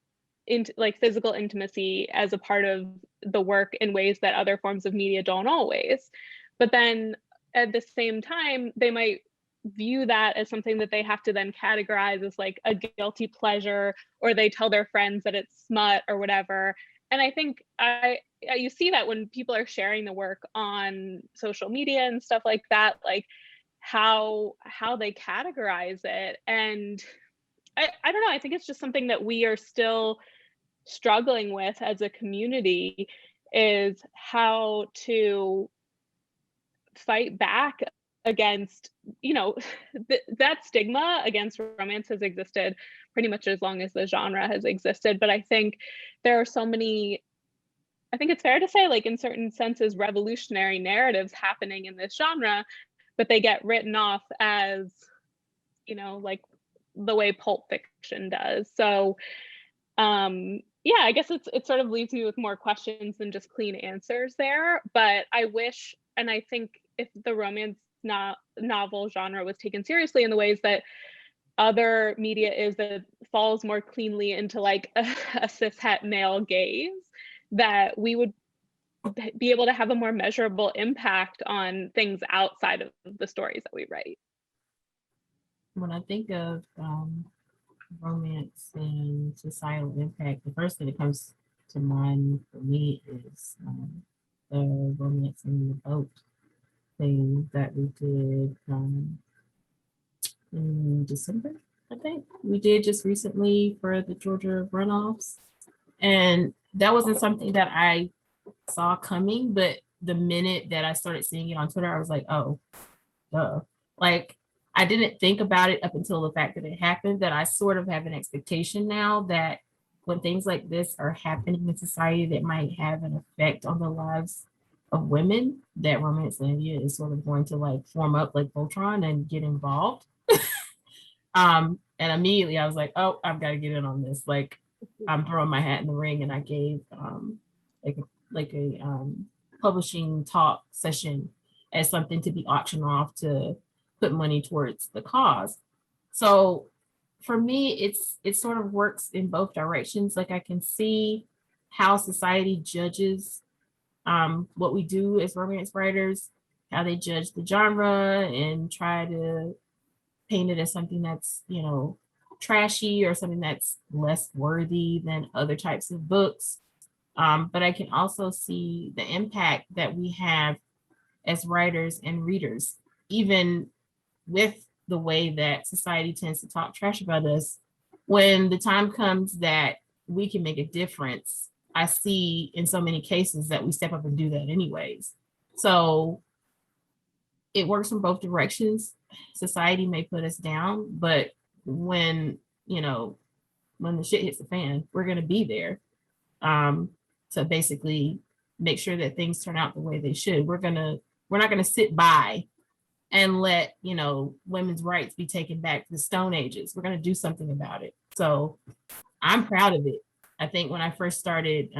physical intimacy as a part of the work in ways that other forms of media don't always. But then at the same time, they might view that as something that they have to then categorize as like a guilty pleasure, or they tell their friends that it's smut or whatever. And I think you see that when people are sharing the work on social media and stuff like that, like how they categorize it. And I don't know, I think it's just something that we are still struggling with as a community, is how to fight back against, you know, that stigma against romance has existed pretty much as long as the genre has existed. But I think there are so many, I think it's fair to say, like in certain senses, revolutionary narratives happening in this genre, but they get written off as, you know, like the way pulp fiction does. So yeah, I guess it sort of leaves me with more questions than just clean answers there. But I wish, and I think if the romance novel genre was taken seriously in the ways that other media is, that falls more cleanly into like a cishet male gaze, that we would be able to have a more measurable impact on things outside of the stories that we write. When I think of romance and societal impact, the first thing that comes to mind for me is the romance in the boat thing that we did in December, I think. We did just recently for the Georgia runoffs. And that wasn't something that I saw coming, but the minute that I started seeing it on Twitter, I was like, oh, duh. Like, I didn't think about it up until the fact that it happened, that I sort of have an expectation now that when things like this are happening in society that might have an effect on the lives of women, that Romancelandia is sort of going to like form up like Voltron and get involved. And immediately I was like, oh, I've got to get in on this. Like, I'm throwing my hat in the ring, and I gave like a publishing talk session as something to be auctioned off to put money towards the cause. So for me, it sort of works in both directions. Like, I can see how society judges what we do as romance writers, how they judge the genre and try to paint it as something that's, you know, trashy or something that's less worthy than other types of books. But I can also see the impact that we have as writers and readers, even with the way that society tends to talk trash about us. When the time comes that we can make a difference, I see in so many cases that we step up and do that anyways. So it works from both directions. Society may put us down, but when, you know, when the shit hits the fan, we're going to be there to basically make sure that things turn out the way they should. We're not going to sit by and let, you know, women's rights be taken back to the Stone Ages. We're going to do something about it. So I'm proud of it. I think when I first started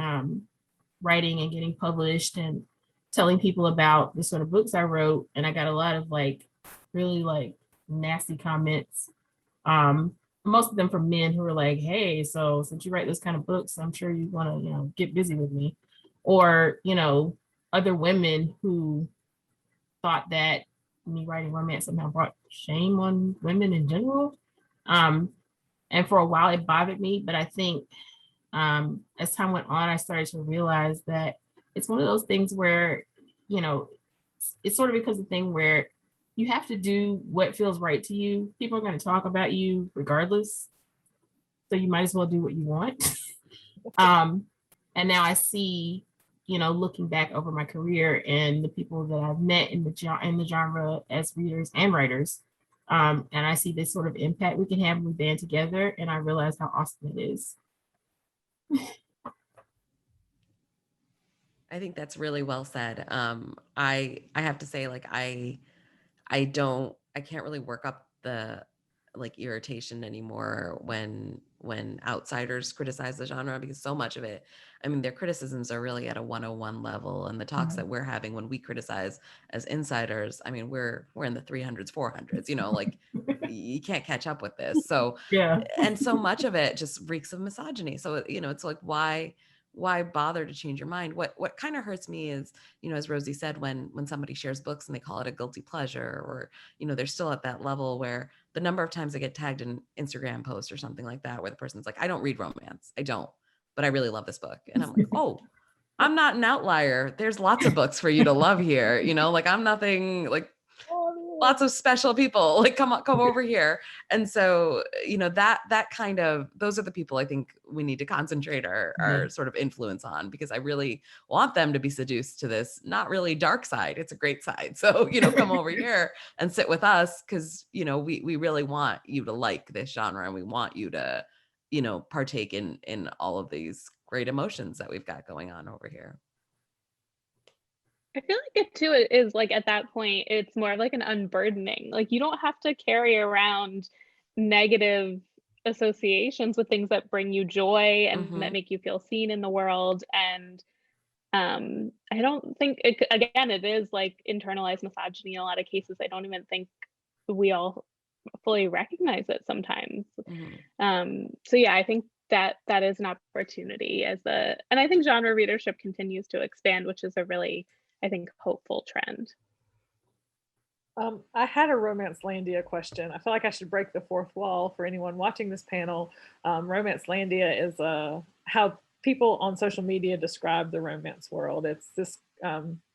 writing and getting published and telling people about the sort of books I wrote, and I got a lot of like really like nasty comments, most of them from men who were like, hey, so since you write those kind of books, I'm sure you want to, you know, get busy with me. Or, you know, other women who thought that me writing romance somehow brought shame on women in general. And for a while it bothered me, but I think as time went on, I started to realize that it's one of those things where, you know, it's sort of because the thing where you have to do what feels right to you. People are going to talk about you regardless. So you might as well do what you want. And now I see, you know, looking back over my career and the people that I've met in the genre as readers and writers, and I see this sort of impact we can have when we band together, and I realize how awesome it is. I think that's really well said. I have to say, like, I can't really work up the like irritation anymore when outsiders criticize the genre, because so much of it, I mean, their criticisms are really at a 101 level, and the talks that we're having when we criticize as insiders, I mean, we're in the 300s, 400s, you know, like you can't catch up with this. So Yeah. and so much of it just reeks of misogyny. So, you know, it's like, why bother to change your mind? What kind of hurts me is, you know, as Rosie said, when somebody shares books and they call it a guilty pleasure, or, you know, they're still at that level where the number of times I get tagged in Instagram posts or something like that, where the person's like, I don't read romance. I don't, but I really love this book. And I'm like, oh, I'm not an outlier. There's lots of books for you to love here. You know, like I'm nothing like, lots of special people, like come over here. And so, that kind of, those are the people I think we need to concentrate our sort of influence on, because I really want them to be seduced to this not really dark side. It's a great side. So, come over here and sit with us, because, we really want you to like this genre, and we want you to, partake in all of these great emotions that we've got going on over here. I feel like it too is like at that point, it's more of like an unburdening. Like you don't have to carry around negative associations with things that bring you joy and that make you feel seen in the world. And I don't think again, it is like internalized misogyny in a lot of cases. I don't even think we all fully recognize it sometimes. So yeah, I think that is an opportunity and I think genre readership continues to expand, which is a really, I think, hopeful trend. I had a Romancelandia question. I feel like I should break the fourth wall for anyone watching this panel. Romancelandia is how people on social media describe the romance world. It's this,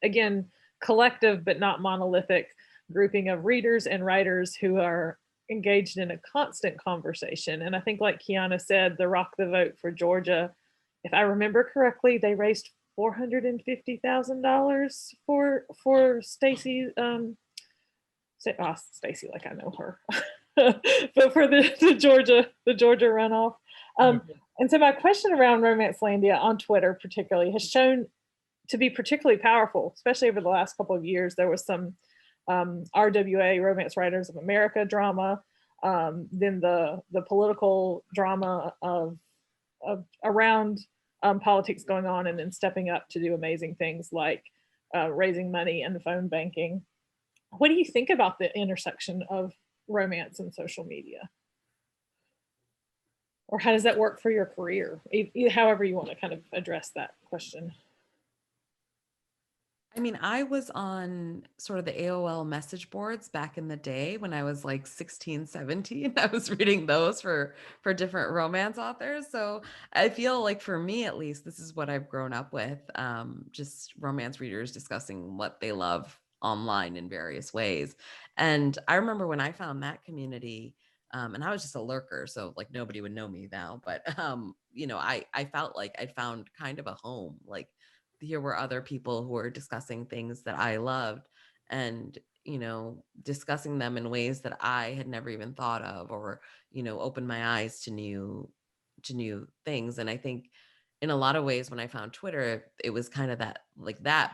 again, collective but not monolithic grouping of readers and writers who are engaged in a constant conversation. And I think, like Kiana said, the Rock the Vote for Georgia, if I remember correctly, they raised $450,000 for Stacey. Stacey, like I know her, but for the Georgia runoff. And so my question around Romancelandia on Twitter particularly has shown to be particularly powerful, especially over the last couple of years. There was some RWA, Romance Writers of America drama, then the political drama of around politics going on, and then stepping up to do amazing things like raising money and phone banking. What do you think about the intersection of romance and social media? Or how does that work for your career? However you want to kind of address that question. I mean, I was on sort of the AOL message boards back in the day when I was like 16, 17. I was reading those for different romance authors. So I feel like for me, at least, this is what I've grown up with, just romance readers discussing what they love online in various ways. And I remember when I found that community, and I was just a lurker, so like nobody would know me now, but I felt like I'd found kind of a home. Like here were other people who were discussing things that I loved, and discussing them in ways that I had never even thought of, or opened my eyes to new things. And I think in a lot of ways, when I found Twitter, it was kind of that,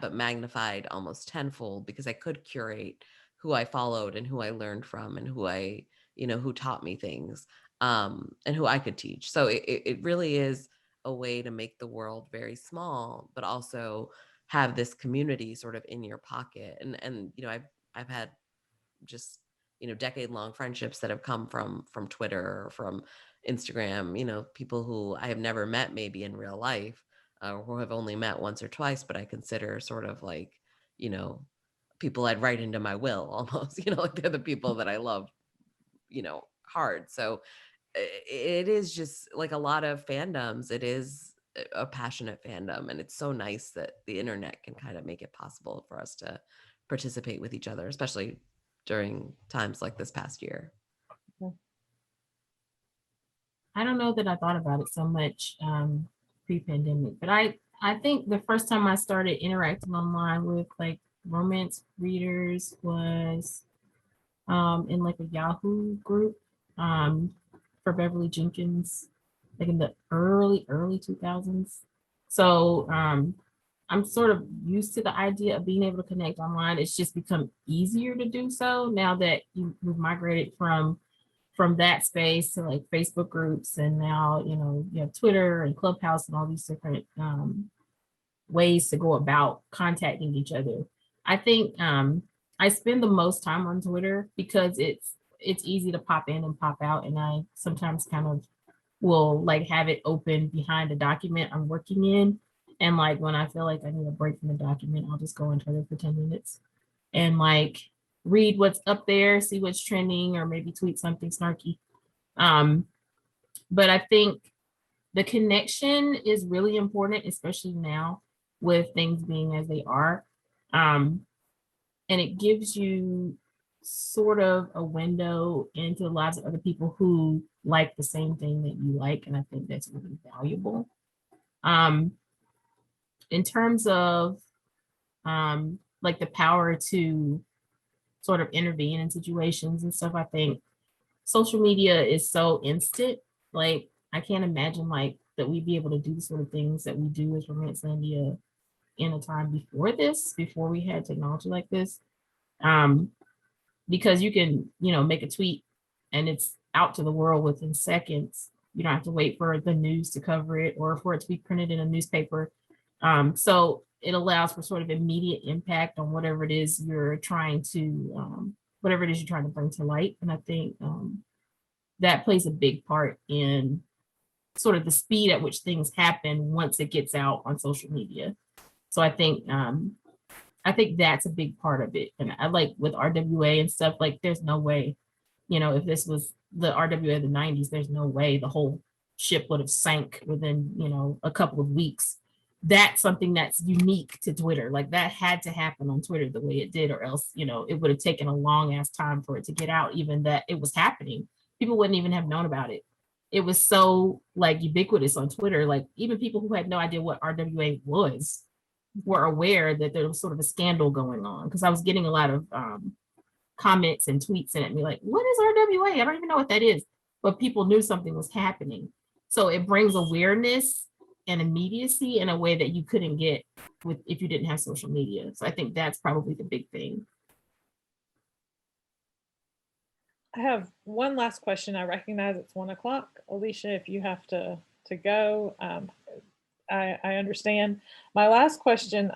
but magnified almost tenfold, because I could curate who I followed and who I learned from, and who taught me things, and who I could teach. So it really is a way to make the world very small, but also have this community sort of in your pocket. And I've had just decade-long friendships that have come from Twitter or from Instagram, people who I have never met maybe in real life, or who have only met once or twice, but I consider sort of like people I'd write into my will almost, like they're the people that I love hard. So it is just like a lot of fandoms. It is a passionate fandom, and it's so nice that the internet can kind of make it possible for us to participate with each other, especially during times like this past year. I don't know that I thought about it so much pre-pandemic, but I think the first time I started interacting online with like romance readers was in like a Yahoo group for Beverly Jenkins, like in the early 2000s. So I'm sort of used to the idea of being able to connect online. It's just become easier to do so now that we've migrated from that space to like Facebook groups, and now you have Twitter and Clubhouse and all these different ways to go about contacting each other. I think I spend the most time on Twitter because it's easy to pop in and pop out, and I sometimes kind of will like have it open behind a document I'm working in, and like when I feel like I need a break from the document, I'll just go on Twitter for 10 minutes and like read what's up there, see what's trending, or maybe tweet something snarky. But I think the connection is really important, especially now with things being as they are. And it gives you sort of a window into the lives of other people who like the same thing that you like. And I think that's really valuable. In terms of like the power to sort of intervene in situations and stuff, I think social media is so instant. Like, I can't imagine like that we'd be able to do the sort of things that we do as Romancelandia in a time before this, before we had technology like this. Because you can, make a tweet and it's out to the world within seconds. You don't have to wait for the news to cover it or for it to be printed in a newspaper. So it allows for sort of immediate impact on whatever it is you're trying to, bring to light. And I think that plays a big part in sort of the speed at which things happen once it gets out on social media. So I think that's a big part of it. And I like with RWA and stuff, like there's no way, if this was the RWA of the 90s, there's no way the whole ship would have sank within, a couple of weeks. That's something that's unique to Twitter. Like that had to happen on Twitter the way it did, or else, it would have taken a long ass time for it to get out, even that it was happening. People wouldn't even have known about it. It was so like ubiquitous on Twitter. Like even people who had no idea what RWA was were aware that there was sort of a scandal going on, because I was getting a lot of comments and tweets at me like, what is RWA? I don't even know what that is. But people knew something was happening. So it brings awareness and immediacy in a way that you couldn't get if you didn't have social media. So I think that's probably the big thing. I have one last question. I recognize it's 1 o'clock. Alisha, if you have to go, I understand. My last question,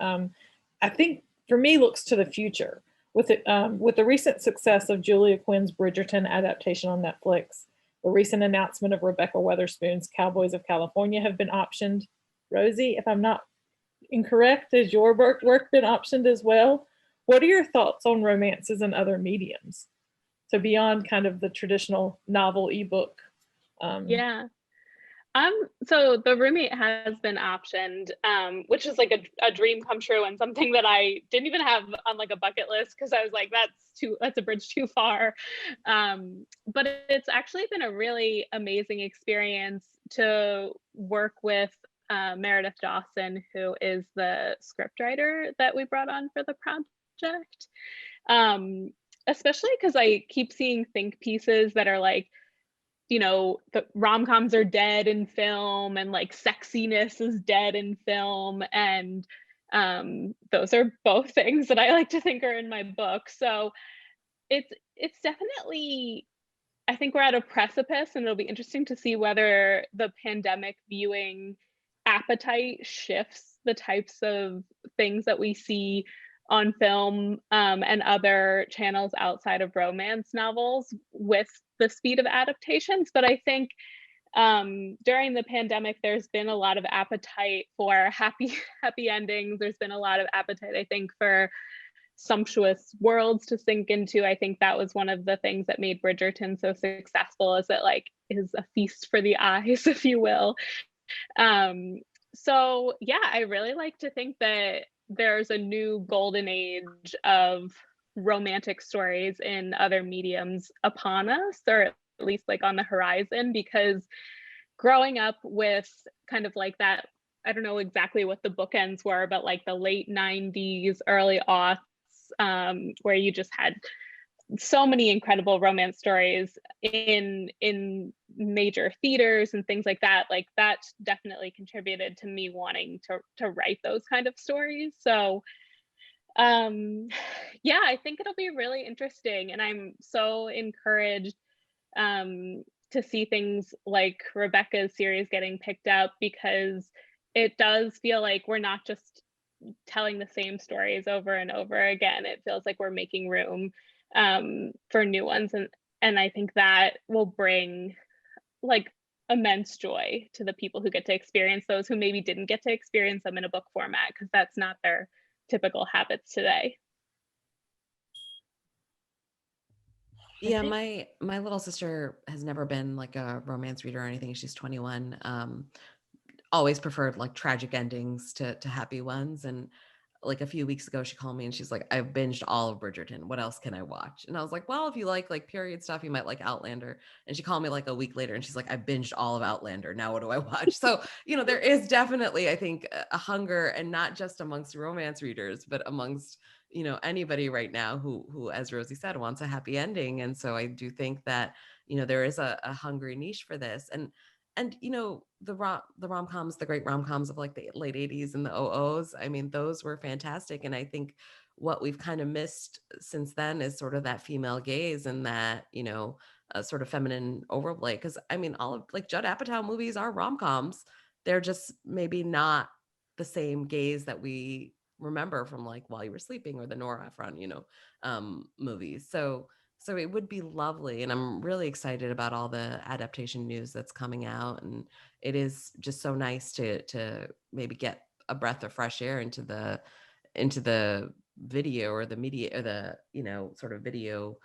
I think for me, looks to the future. With the recent success of Julia Quinn's Bridgerton adaptation on Netflix, the recent announcement of Rebecca Weatherspoon's Cowboys of California have been optioned. Rosie, if I'm not incorrect, has your work been optioned as well? What are your thoughts on romances and other mediums? So beyond kind of the traditional novel ebook. Yeah. So the roommate has been optioned, which is like a dream come true and something that I didn't even have on like a bucket list, because I was like, that's a bridge too far. But it's actually been a really amazing experience to work with Meredith Dawson, who is the scriptwriter that we brought on for the project. Especially because I keep seeing think pieces that are like, the rom-coms are dead in film and like sexiness is dead in film. And those are both things that I like to think are in my book. So it's definitely, I think we're at a precipice, and it'll be interesting to see whether the pandemic viewing appetite shifts the types of things that we see on film and other channels outside of romance novels with the speed of adaptations. But I think during the pandemic, there's been a lot of appetite for happy endings. There's been a lot of appetite, I think, for sumptuous worlds to sink into. I think that was one of the things that made Bridgerton so successful, is it like is a feast for the eyes, if you will. So yeah, I really like to think that there's a new golden age of romantic stories in other mediums upon us, or at least like on the horizon, because growing up with kind of like that, I don't know exactly what the bookends were, but like the late 90s, early aughts, where you just had so many incredible romance stories in major theaters and things like that, definitely contributed to me wanting to write those kind of stories. So yeah, I think it'll be really interesting, and I'm so encouraged to see things like Rebecca's series getting picked up, because it does feel like we're not just telling the same stories over and over again. It feels like we're making room for new ones, and I think that will bring like immense joy to the people who get to experience those, who maybe didn't get to experience them in a book format, because that's not their typical habits today. Yeah, my little sister has never been like a romance reader or anything. She's 21. Always preferred like tragic endings to happy ones. And like a few weeks ago, she called me and she's like, I've binged all of Bridgerton. What else can I watch? And I was like, well, if you like period stuff, you might like Outlander. And she called me like a week later and she's like, I binged all of Outlander. Now what do I watch? So, there is definitely, I think, a hunger, and not just amongst romance readers, but amongst, anybody right now who, as Rosie said, wants a happy ending. And so I do think that, there is a hungry niche for this. And the rom-coms, the great rom-coms of like the late 80s and the 00s, I mean, those were fantastic. And I think what we've kind of missed since then is sort of that female gaze and that, sort of feminine overlay. Because I mean, all of like Judd Apatow movies are rom-coms. They're just maybe not the same gaze that we remember from like While You Were Sleeping or the Nora Ephron, movies. So it would be lovely. And I'm really excited about all the adaptation news that's coming out. And it is just so nice to maybe get a breath of fresh air into the video or the media or the, sort of video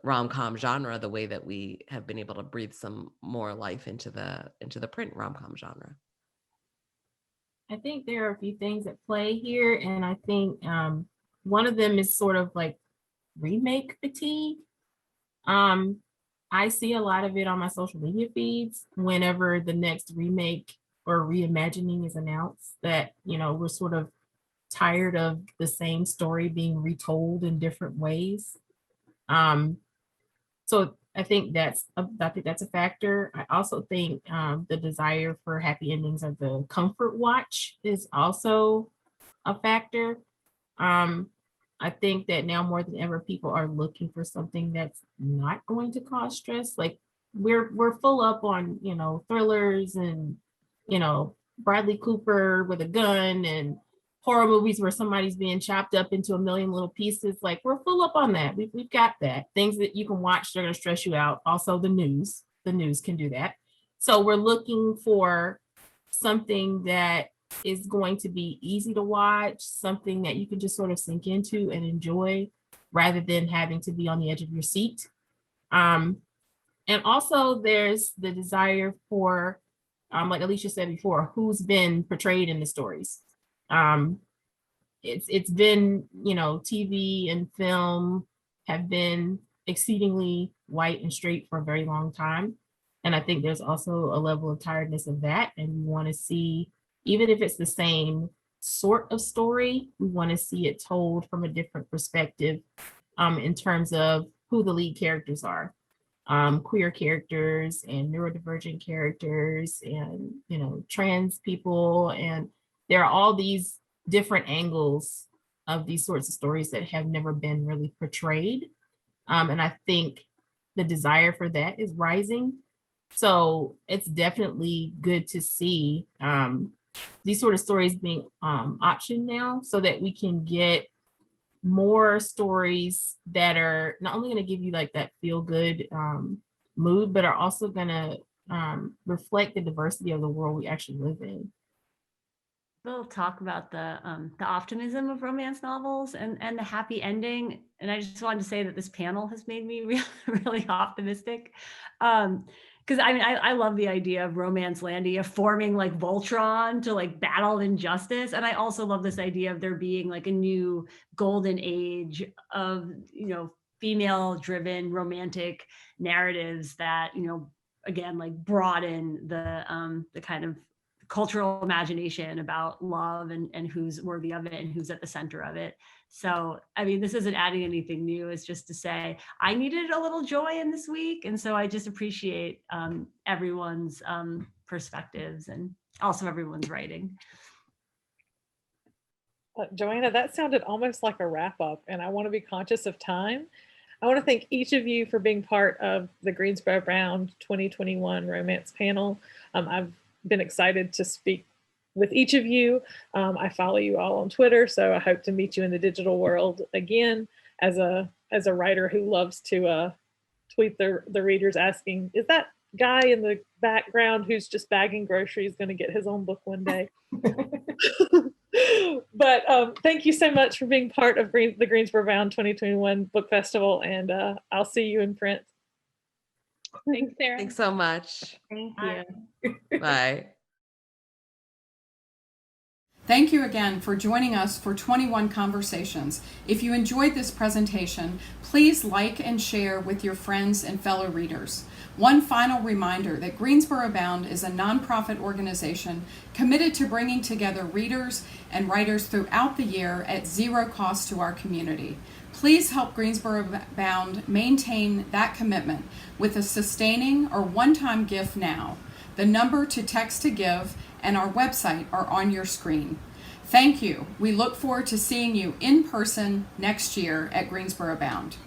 rom-com genre, the way that we have been able to breathe some more life into the print rom-com genre. I think there are a few things at play here, and I think one of them is sort of like remake fatigue. I see a lot of it on my social media feeds whenever the next remake or reimagining is announced, that we're sort of tired of the same story being retold in different ways. So I think that's a factor. I also think the desire for happy endings or the comfort watch is also a factor. I think that now more than ever, people are looking for something that's not going to cause stress. Like we're full up on, thrillers and, Bradley Cooper with a gun and horror movies where somebody's being chopped up into a million little pieces. Like we're full up on that. We've got that. Things that you can watch, they're going to stress you out. Also the news can do that. So we're looking for something that is going to be easy to watch, something that you can just sort of sink into and enjoy rather than having to be on the edge of your seat. And also there's the desire for, like Alisha said before, who's been portrayed in the stories. It's been, TV and film have been exceedingly white and straight for a very long time. And I think there's also a level of tiredness of that. And we want to see, even if it's the same sort of story, we want to see it told from a different perspective in terms of who the lead characters are. Queer characters and neurodivergent characters and, trans people. And there are all these different angles of these sorts of stories that have never been really portrayed. And I think the desire for that is rising. So it's definitely good to see these sort of stories being optioned now so that we can get more stories that are not only going to give you like that feel good mood, but are also going to reflect the diversity of the world we actually live in. We'll talk about the optimism of romance novels and the happy ending. And I just wanted to say that this panel has made me really optimistic. Because I love the idea of Romancelandia forming like Voltron to like battle injustice. And I also love this idea of there being like a new golden age of, female driven romantic narratives that, again, like broaden the kind of cultural imagination about love and who's worthy of it and who's at the center of it. So, this isn't adding anything new. It's just to say, I needed a little joy in this week. And so I just appreciate everyone's perspectives and also everyone's writing. Joanna, that sounded almost like a wrap up, and I want to be conscious of time. I want to thank each of you for being part of the Greensboro Bound 2021 romance panel. I've been excited to speak with each of you. I follow you all on Twitter, so I hope to meet you in the digital world again. As a writer who loves to tweet the readers asking, is that guy in the background who's just bagging groceries going to get his own book one day? But thank you so much for being part of the Greensboro Bound 2021 Book Festival, and I'll see you in print. Thanks, Sarah. Thanks so much. Thank you. Bye. Thank you again for joining us for 21 Conversations. If you enjoyed this presentation, please like and share with your friends and fellow readers. One final reminder that Greensboro Bound is a nonprofit organization committed to bringing together readers and writers throughout the year at zero cost to our community. Please help Greensboro Bound maintain that commitment with a sustaining or one-time gift now. The number to text to give and our website are on your screen. Thank you. We look forward to seeing you in person next year at Greensboro Bound.